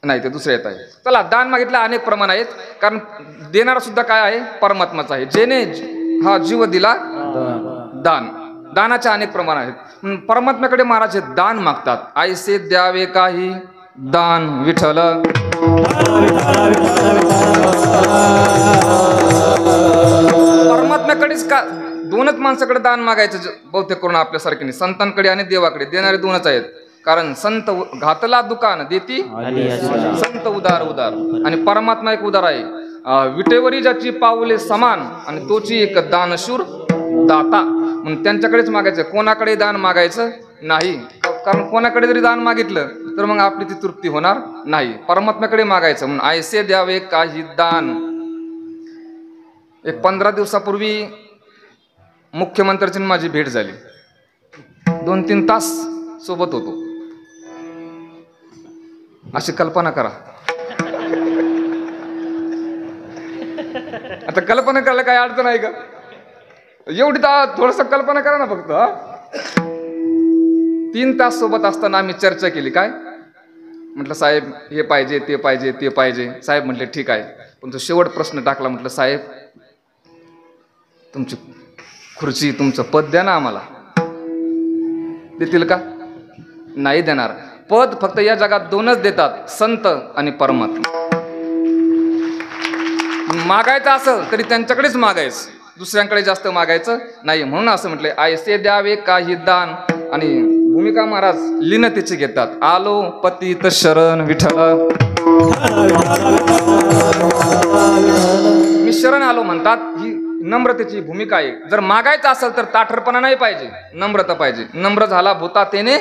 नाही, ते दुसरे येत आहे. चला दान मागितलं, अनेक प्रमाण आहेत, कारण देणारा सुद्धा काय आहे? परमात्माच आहे. जेने हा जीव दिला दान. दानाचे अनेक प्रमाण आहेत. परमात्म्याकडे महाराज दान मागतात. ऐसे द्यावे काही दान विठ्ठल. परमात्म्याकडेच का? 2च माणसाकडे दान मागायचं बहुतेक करून आपल्यासारखे नाही. संतांकडे आणि देवाकडे. देणारे 2च आहेत. कारण संत घातला दुकान देती संत उदार उदार, आणि परमात्मा एक उदार आहे. विटेवरी ज्याची पाऊले समान, आणि तोची एक दानशूर दाता. म्हणून त्यांच्याकडेच मागायचं, कोणाकडे दान मागायचं नाही. कारण कोणाकडे जरी दान मागितलं तर मग आपली ती तृप्ती होणार नाही. परमात्म्याकडे मागायचं. म्हणून ऐसे द्यावे काही दान. एक 15 दिवसापूर्वी मुख्यमंत्र्यांची माझी भेट झाली. 2-3 तास सोबत होतो. अशी कल्पना करा. आता कल्पना करायला काय अडचण आहे का? एवढी थोडस कल्पना करा ना फक्त. 3 तास सोबत असताना आम्ही चर्चा केली. काय म्हटलं, साहेब हे पाहिजे, ते पाहिजे, ते पाहिजे. साहेब म्हटले ठीक आहे. पण तो शेवट प्रश्न टाकला. म्हटलं, साहेब तुमची खुर्ची, तुमचं पद द्या ना आम्हाला. देतील का? नाही देणार. पद फक्त या जगात 2च देतात, संत आणि परमात्मा. मागायचं असेल तरी त्यांच्याकडेच मागायचं, दुसऱ्यांकडे जास्त मागायचं नाही. म्हणून असं म्हटलंय, ऐसे द्यावे काही दान. आणि भूमिका महाराज लीनतेची घेतात. आलो पतित शरण विठ्ठल, मी शरण आलो म्हणतात. ही नम्रतेची भूमिका आहे. जर मागायचं असेल तर ताठरपणा नाही पाहिजे, नम्रता पाहिजे. नम्र झाला भूतातेने,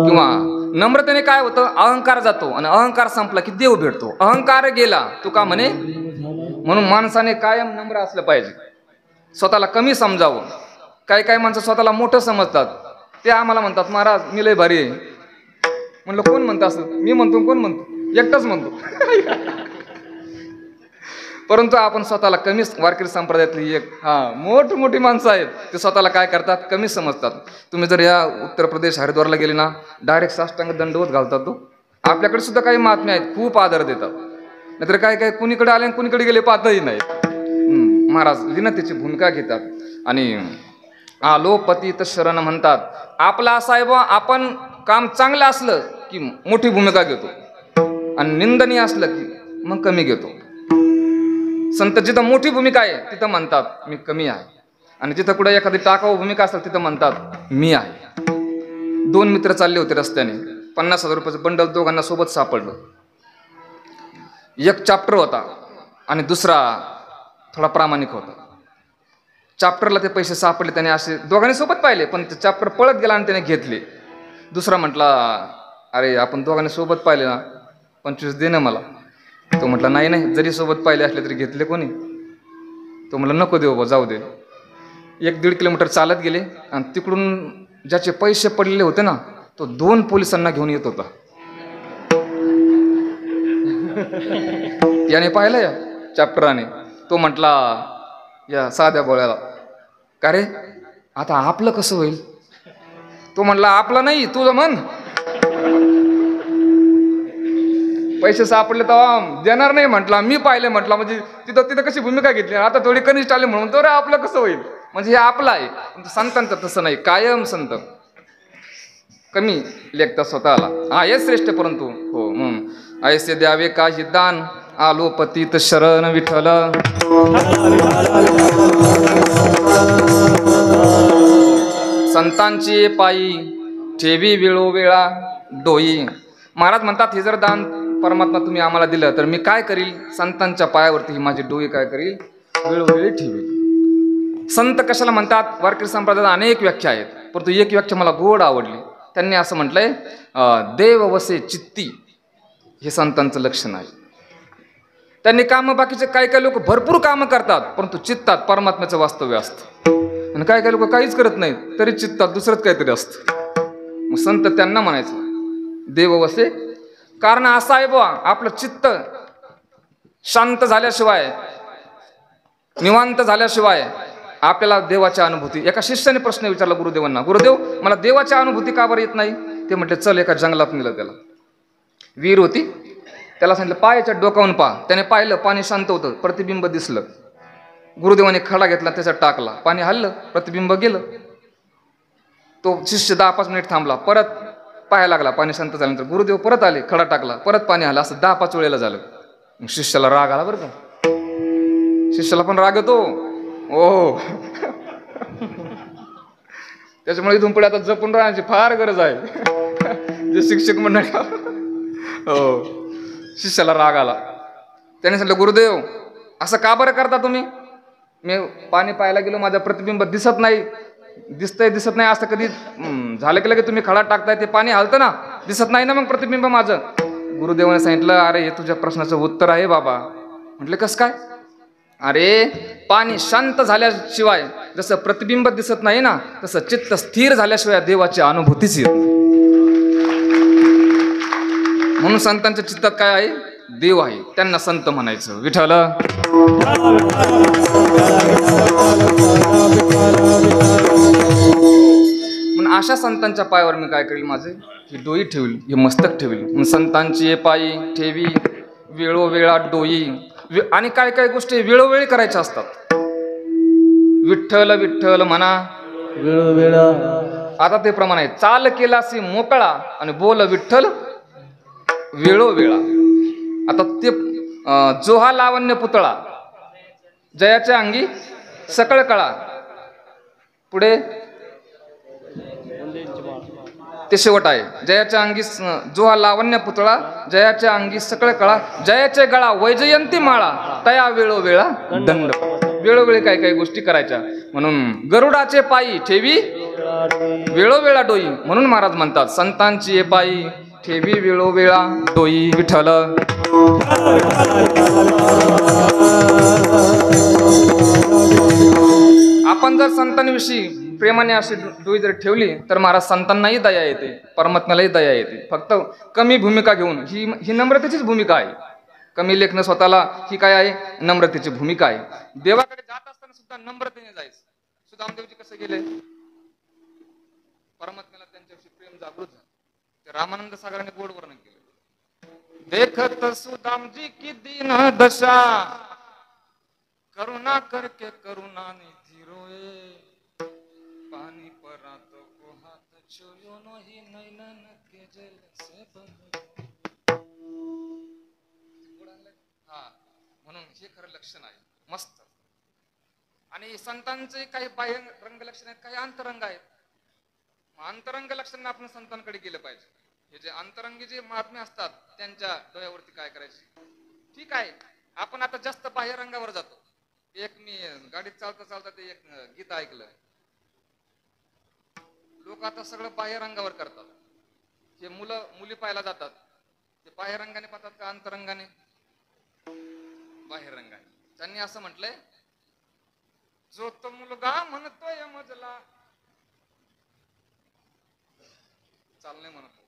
किंवा नम्रतेने काय होतं, अहंकार जातो. आणि अहंकार संपला की देव भेटतो. अहंकार गेला तुका म्हणे. म्हणून माणसाने कायम नम्र असलं पाहिजे. स्वतःला कमी समजावं. काही माणसं स्वतःला मोठं समजतात. ते आम्हाला म्हणतात, महाराज मी लय भारी आहे. म्हणलं, कोण म्हणतं असं? मी म्हणतो, कोण म्हणतो? एकटाच म्हणतो. परंतु आपण स्वतःला कमी, वारकरी संप्रदायातली एक मोठी माणसं आहेत, ते स्वतःला काय करतात, कमी समजतात. तुम्ही जर या उत्तर प्रदेश हरिद्वारला गेले ना, डायरेक्ट साष्टांग दंडवत घालतात. तो आपल्याकडे सुद्धा काही महात्मे आहेत, खूप आदर देतात. नाहीतर काय कुणीकडे आले आणि कुणीकडे गेले पाहतही नाही. महाराज लीनतेची भूमिका घेतात. आणि आलो पतित शरण म्हणतात. आपला असा आहे बा, आपण काम चांगलं असलं की मोठी भूमिका घेतो, आणि निंदनीय असलं की मग कमी घेतो. संत जिथं मोठी भूमिका आहे तिथं म्हणतात मी कमी आहे, आणि जिथं कुठे एखादी टाकाऊ भूमिका असेल तिथं म्हणतात मी आहे. 2 मित्र चालले होते रस्त्याने. 50,000 रुपयाचं बंडल दोघांना सोबत सापडलं. एक चॅप्टर होता आणि दुसरा थोडा प्रामाणिक होता. चॅप्टरला ते पैसे सापडले. त्याने असे दोघांनी सोबत पाहिले, पण ते चॅप्टर पळत गेला आणि त्याने घेतले. दुसरा म्हटला, अरे आपण दोघांनी सोबत पाहिले ना, 25 दे ना मला. तो म्हटला, नाही जरी सोबत पाहिले असले तरी घेतले कोणी. तो म्हटला, नको देऊ बा, जाऊ दे. 1-1.5 किलोमीटर चालत गेले, आणि तिकडून ज्याचे पैसे पडलेले होते ना, तो 2 पोलिसांना घेऊन येत होता. याने पाहिलं या चॅप्टराने. तो म्हटला या साध्या बोळ्याला, का रे आता आपलं कसं होईल? तो म्हटला, आपलं नाही, तुझं म्हण. पैसे सापडले तेव्हा देणार नाही म्हटला, मी पाहिले म्हटला. म्हणजे तिथं कशी भूमिका घेतली. आता थोडी कनिष्ठ आली म्हणून तो रे आपलं कसं होईल, म्हणजे हे आपलं आहे. संतांचं तसं नाही. कायम संत कमी लेखतात स्वतःला. हे श्रेष्ठ. परंतु हो, म्हणून ऐसे द्यावे काही दान. आलो पतित शरण विठ्ठल. संतांची पायी ठेवी वेळोवेळा डोई. महाराज म्हणतात, हे जर दान परमात्मा तुम्ही आम्हाला दिलं तर मी काय करील, संतांच्या पायावरती ही माझी डोई काय करील, वेळोवेळी ठेवी. संत कशाला म्हणतात? वारकरी संप्रदायात अनेक व्याख्या आहेत, परंतु एक व्याख्या मला गोड आवडली. त्यांनी असं म्हटलंय, देव वसे चित्ती. हे संतांचं लक्षण आहे. त्यांनी कामं, बाकीचे काही लोक भरपूर कामं करतात, परंतु चित्तात परमात्म्याचं वास्तव्य असतं. आणि काही लोक काहीच करत नाहीत तरी चित्तात दुसरंच काहीतरी असतं. मग संत त्यांना म्हणायचं देव वसे. कारण असं आहे बुवा, आपलं चित्त शांत झाल्याशिवाय, निवांत झाल्याशिवाय आपल्याला देवाची अनुभूती. एका शिष्याने प्रश्न विचारला गुरुदेवांना, गुरुदेव मला देवाची अनुभूती का बरं येत नाही? ते म्हटले, चल एका जंगलात नेलं त्याला. विहीर होती, त्याला सांगितलं पायाच्या डोकावून पहा. त्याने पाहिलं, पाणी शांत होतं, प्रतिबिंब दिसलं. गुरुदेवाने खडा घेतला, त्याच्यात टाकला, पाणी हल्लं, प्रतिबिंब गेलं. तो शिष्य 10-5 मिनिट थांबला, परत पाहायला लागला. पाणी शांत झाल्यानंतर गुरुदेव परत आले, खडा टाकला, परत पाणी आलं. असं 10-5 वेळेला झालं. मग शिष्याला राग आला बरं का. शिष्याला पण राग येतो. ओ त्याच्यामुळे इथून पुढे आता जपून राहण्याची फार गरज आहे. जे शिक्षक मंडळी, हो, शिष्याला राग आला. त्याने सांगितलं, गुरुदेव असं का बरं करता तुम्ही? मी पाणी पाहायला गेलो, माझं प्रतिबिंब दिसत नाही. दिसतंय दिसत नाही असं कधी झालं की तुम्ही खडा टाकताय ते पाणी हलतं ना, दिसत नाही ना मग प्रतिबिंब माझं. गुरुदेवाने सांगितलं, अरे हे तुझ्या प्रश्नाचं उत्तर आहे बाबा. म्हटलं कसं काय? अरे पाणी शांत झाल्याशिवाय जसं प्रतिबिंब दिसत नाही ना, तसं चित्त स्थिर झाल्याशिवाय देवाची अनुभूतीच येत नाही. म्हणून संतांच्या चित्तात काय आहे? देव आहे. त्यांना संत म्हणायचं. विठ्ठल म्हणून अशा संतांच्या पायावर मी काय करेल? माझे ही डोई ठेवली, हे मस्तक ठेवली. संतांची ये पायी ठेवी वेळोवेळा डोई. आणि काय काय गोष्टी वेळोवेळी करायच्या असतात. विठ्ठल विठ्ठल म्हणा
वेळोवेळा.
आता ते प्रमाण आहे. चाल केलासी मोकळा आणि बोल विठ्ठल वेळोवेळा. आता ते जो हा लावण्य पुतळा जयाच्या अंगी सकळ कळा. पुढे ते शेवट आहे. जयाच्या अंगी जो हा लावण्य पुतळा जयाच्या अंगी सकळ कळा. जयाचे गळा वैजयंती माळा तया वेळोवेळा दंड. वेळोवेळी काय काही गोष्टी करायच्या. म्हणून गरुडाचे पायी ठेवी वेळोवेळा डोई. म्हणून महाराज म्हणतात, संतांची ये पायी ठेवी वेळोवेळा डोई. विठ्ठल आपण जर संतांविषयी प्रेमाने अशी डोई जर ठेवली तर महाराज संतांनाही दया येते, परमात्म्यालाही दया येते. फक्त कमी भूमिका घेऊन. ही नम्रतेचीच भूमिका आहे. कमी लेखणं स्वतःला ही काय आहे? नम्रतेची भूमिका आहे. देवाकडे जात असताना सुद्धा नम्रतेने जायचं. सुदामदेवजी कसं गेले? परमात्म्याला त्यांच्याविषयी प्रेम जागृत झालं. ते रामानंद सागराने गोड वर्णन केलं. देखत सुदामजी की दीन दशा करुणा करके करुणा निधि रोए. पानी परात को हाथ छुयो नहीं नैनन के जल से बंद. हा, म्हणून हे खरं लक्षण आहे. मस्त. आणि संतांचे काही बाह्य रंग लक्षण आहेत, काही अंतरंग आहेत. अंतरंग लक्षण आपण संतांकडे गेलं पाहिजे. हे जे अंतरंगी जे महात्मे असतात त्यांच्या डोळ्यावरती काय करायचे? ठीक आहे, आपण आता जास्त बाह्य रंगावर जातो. एक मी गाडीत चालता चालता ते एक गीत ऐकलं. लोक आता सगळं बाह्य रंगावर करतात. हे मुलं मुली पाहायला जातात, ते बाह्य रंगाने पाहतात का अंतरंगाने? बाह्य रंगाने. त्यांनी असं म्हटलंय, जो तो मुलगा म्हणतोय मजला चालणे म्हणतो.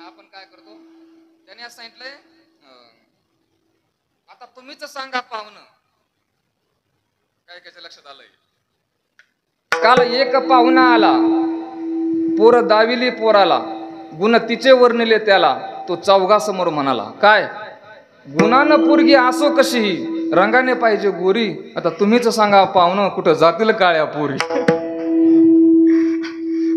आपण काय करतो? त्याने असं सांगितलंय, आता तुम्हीच सांगा पाहुणं. काय त्याच्या लक्षात आलंय? काल एक पाहुणा आला, पोर दाविली पोराला, गुण तिचे वर्णिले त्याला, तो चौघा समोर म्हणाला. काय? गुणानं पोरगी असो कशीही, रंगाने पाहिजे गोरी. आता तुम्हीच सांगा पाहुणं, कुठं जातील काळ्या पोरी.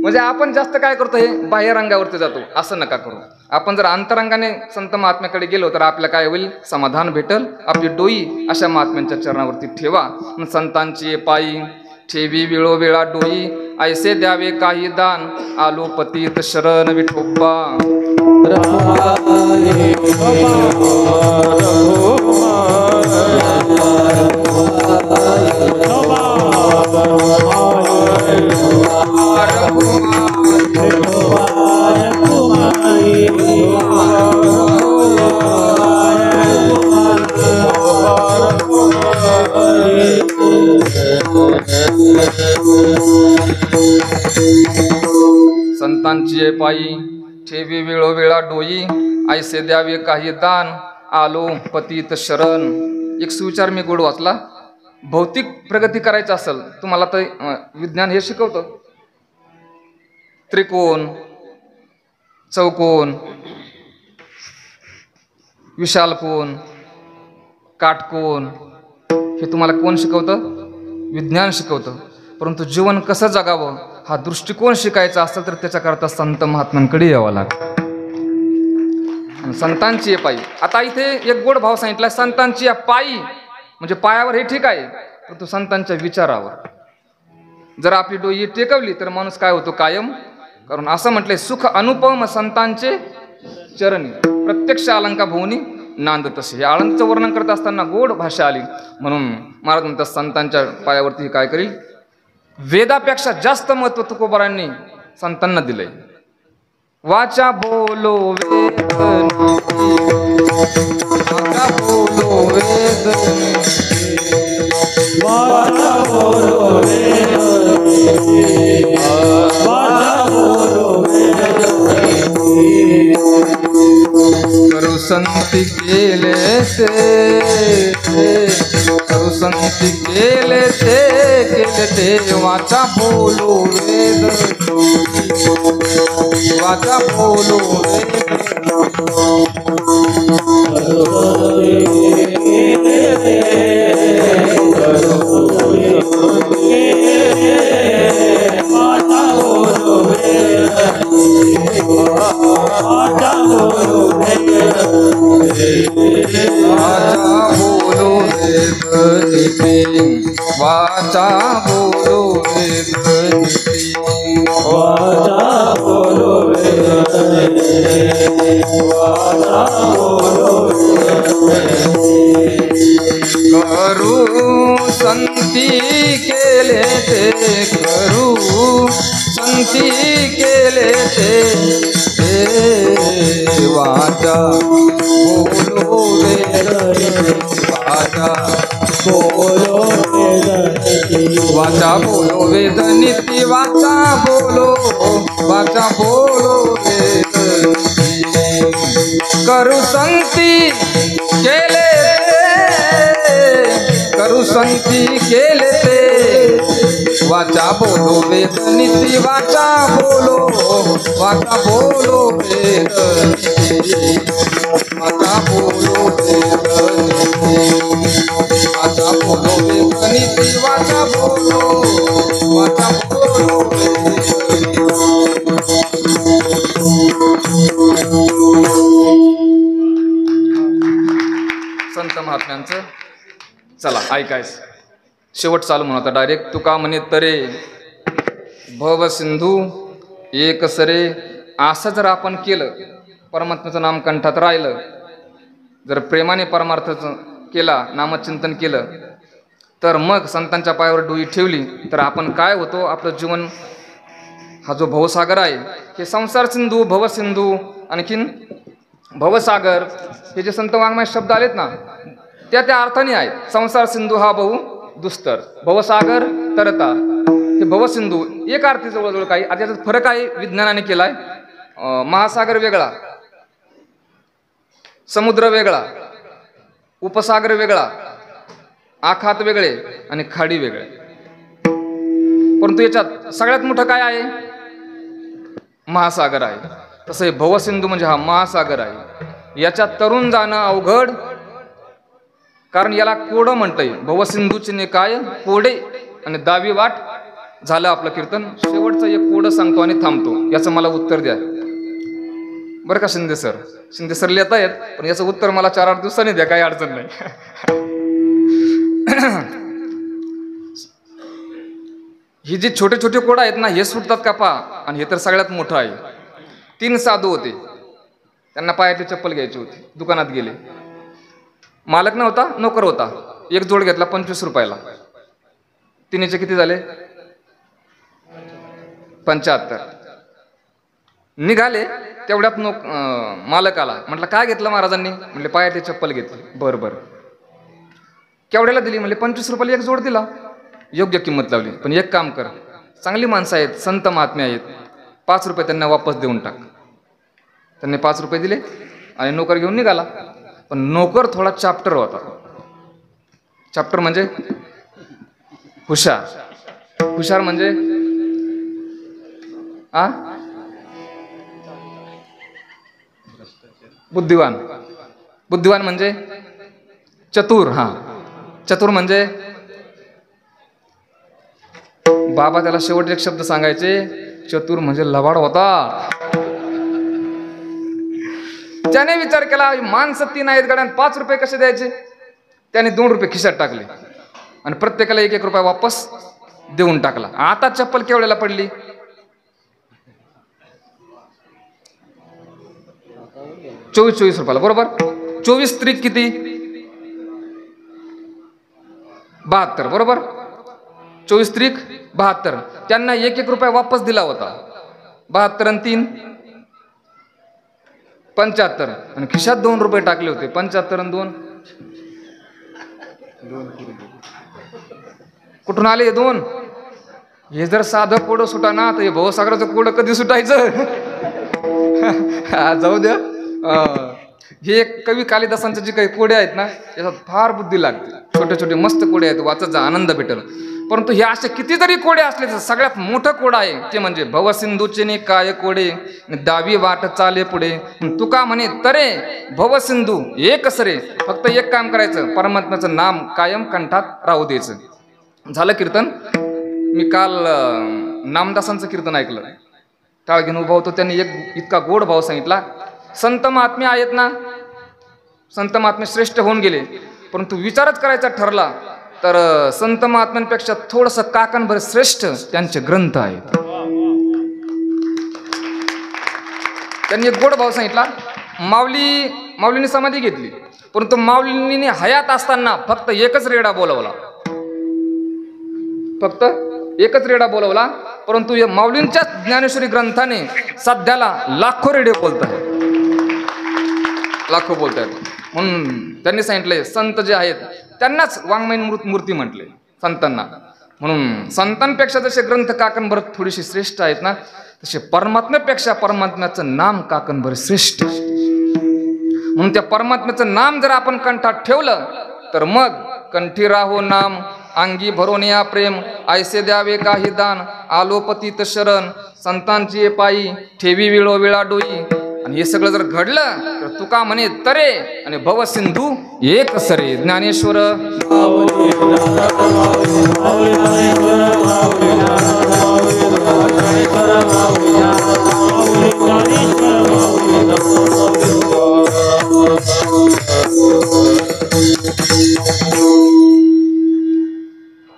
म्हणजे आपण जास्त काय करतो? हे बाह्य रंगावरती जातो. असं नका करू. आपण जर अंतरंगाने संत महात्म्याकडे गेलो तर आपल्याला काय होईल? समाधान भेटल. आपली डोई अशा महात्म्यांच्या चरणावरती ठेवा. संतांची पायी ठेवी वेळोवेळा डोई. ऐसे द्यावे काही दान आलो पतीत शरण विठोबा. संतांची पायी ठेवी वेळोवेळा डोई. ऐसे द्यावे काही दान आलो पतीत शरण. एक सुविचार मी गोड वाचला. भौतिक प्रगती करायची असेल तुम्हाला तर विज्ञान हे शिकवतं. त्रिकोण, चौकोन, विशाल कोन, काटकोन हे तुम्हाला कोण शिकवतं? विज्ञान शिकवतं. परंतु जीवन कसं जगावं हा दृष्टिकोन शिकायचा असेल तर त्याच्याकरता संत महात्म्यांकडे यावं लागतं. संतांची पायी. आता इथे एक गोड भाव सांगितला. संतांची पायी म्हणजे पायावर हे ठीक आहे, परंतु संतांच्या विचारावर जर आपली डोई टेकवली तर माणूस काय होतो? कायम. कारण असं म्हटलंय, सुख अनुपम संतांचे चरणी, प्रत्यक्ष अलंका भुवनी नांद तसे. हे आळंदचं वर्णन करत असताना गोड भाषा आली. म्हणून महाराज म्हणतात संतांच्या पायावरती काय करील? वेदापेक्षा जास्त महत्व तुकोबारांनी संतांना दिलंय. वाचा बोलो वेद वाचा बोलो वेद
वाचा बोलो वेद वाचा बोलो वेद
करू संती केले ते वाचा बोलो वेद वाचा बोलो वाचा बोलो करू संती केले ते करू संती केले ते वाचा बोलो वाचा बोलो वेद नीती वाचा बोलो वेद करू संती केले संती केले ते वाचा बोलो वेद नीती वाचा बोलो वेद वाचा बोलो वेद वाचा बोलो वेद नीती वाचा बोलो संत महात्म्यांचं. चला ऐकायचं. शेवट चालू म्हणता डायरेक्ट. तुका म्हणे तरे भव सिंधू एक सरे. असं जर आपण केलं, परमात्म्याचं नाम कंठात राहिलं, जर प्रेमाने परमार्थाचं केला, नामचिंतन केलं, तर मग संतांच्या पायावर डोई ठेवली तर आपण काय होतो, आपलं जीवन हा जो भवसागर आहे, हे संसार सिंधू, भवसिंधू, आणखीन भवसागर, हे जे संत वाङ्मयात शब्द आलेत ना, त्या अर्थाने आहे. संसार सिंधू हा बहु दुस्तर, भवसागर तरता, हे भवसिंधू एक अर्थी जवळजवळ काही. आता याचा फरक आहे विज्ञानाने केलाय. महासागर वेगळा, समुद्र वेगळा, उपसागर वेगळा, आखात वेगळे आणि खाडी वेगळे. परंतु याच्यात सगळ्यात मोठं काय आहे? महासागर आहे. तसं हे भवसिंधू म्हणजे हा महासागर आहे. याच्यात तरुण जाणं अवघड, कारण याला कोडं म्हणतंय. भवसिंधूचे निकाय कोडे आणि दावी वाट. झालं आपलं कीर्तन. शेवटचं एक कोडं सांगतो आणि थांबतो. याचं मला उत्तर द्या बरं का शिंदे सर. शिंदे सर लिहिता येत, पण याचं उत्तर मला 4-8 दिवसांनी द्या, काही अडचण नाही. ही जी छोटे छोटे कोड आहेत ना, हे सुटतात का पहा. आणि हे तर सगळ्यात मोठं आहे. 3 साधू होते, त्यांना पायातली चप्पल घ्यायची होती. दुकानात गेले. मालक नव्हता, नोकर होता. एक जोड घेतला 25 रुपयाला. तिन्हीचे किती झाले? 75. निघाले तेवढ्यात मालक आला. म्हटलं काय घेतलं महाराजांनी? म्हणले पायातली चप्पल घेतली. बरं. केवढ्याला दिली? म्हणले 25 रुपयाला एक जोड दिला. योग्य किंमत लावली. पण एक काम कर, चांगली माणसं आहेत, संत महात्मे आहेत, 5 रुपये त्यांना वापस देऊन टाक. त्यांनी 5 रुपये दिले आणि नोकर घेऊन निघाला. पण नोकर थोडा चॅप्टर होता. चॅप्टर म्हणजे हुशार. हुशार म्हणजे बुद्धिवान. बुद्धिवान म्हणजे चतुर. चतुर म्हणजे बाबा त्याला शेवट एक शब्द सांगायचे, चतुर म्हणजे लबाड होता. त्याने विचार केला, माणसं 3 आहेत गाड्यान 5 रुपये कसे द्यायचे? त्याने 2 रुपये खिशात टाकले आणि प्रत्येकाला 1-1 रुपया वापस देऊन टाकला. आता चप्पल केवढ्याला पडली? 24 रुपयाला. बरोबर. 24 त्रिक किती? 72. बरोबर. 24 त्रिक 72, त्यांना 1-1 रुपया वापस दिला होता. 72 आणि 3 75, आणि खिशात 2 रुपये टाकले होते. 75 आणि 2 कुठून आले हे 2? हे जर साधं कोडं सुटा ना तर हे भवसागराचं कोडं कधी सुटायचं? जाऊ द्या. हे एक कवी कालिदासांचे जे काही कोडे आहेत ना याच्यात फार बुद्धी लागते. छोटे छोटे मस्त कोडे आहेत, वाचायचा आनंद भेटेल. परंतु हे असे कितीतरी कोडे असले तर सगळ्यात मोठं कोड आहे ते म्हणजे भवसिंधूचे ने काय कोडे, दावी वाट चाले पुढे. तुका म्हणे तरे भवसिंधू एक सरे. फक्त एक काम करायचं, परमात्म्याचं नाम कायम कंठात राहू द्यायचं. झालं कीर्तन. मी काल नामदासांचं कीर्तन ऐकलं. टाळघेन उभा होतो, त्यांनी एक इतका गोड भाव सांगितला. संत महात्मे आहेत ना, संत महात्मे श्रेष्ठ होऊन गेले, परंतु विचारच करायचा ठरला तर संत महात्म्यांपेक्षा थोडंसं काकणभर श्रेष्ठ त्यांचे ग्रंथ आहेत. त्यांनी एक गोड भाव सांगितला. माऊलीने समाधी घेतली, परंतु माऊलींनी हयात असताना फक्त एकच रेडा बोलवला. फक्त एकच रेडा बोलवला. परंतु या माऊलींच्या ज्ञानेश्वरी ग्रंथाने सध्याला लाखो रेडे बोलत आहेत, लाखो बोलत आहेत. म्हणून त्यांनी सांगितलंय संत जे आहेत त्यांनाच वाङ्मयीन मूर्ती म्हटले संतांना. म्हणून संतांपेक्षा जसे ग्रंथ काकणभर थोडीशी श्रेष्ठ आहेत ना, तसे परमात्म्यापेक्षा परमात्म्याचं नाम काकणभर श्रेष्ठ. म्हणून त्या परमात्म्याचं नाम जर आपण कंठात ठेवलं तर मग कंठी राहो नाम, अंगी भरून या प्रेम, ऐसे द्यावे काही दान, आलो पतित शरण, संतांची पायी ठेवी विळोविळा डोई. आणि हे सगळं जर घडलं तर तुका म्हणे तरे आणि भवसिंधू एक सरे. ज्ञानेश्वर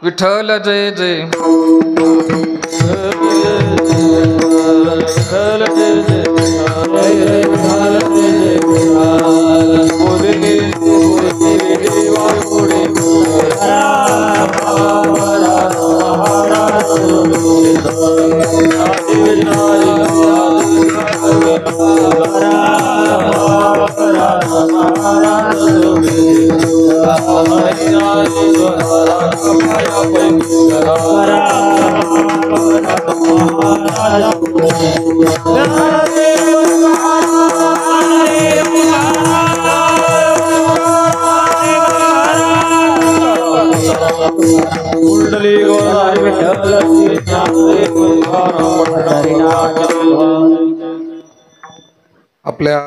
विठ्ठल जय जय. आपल्या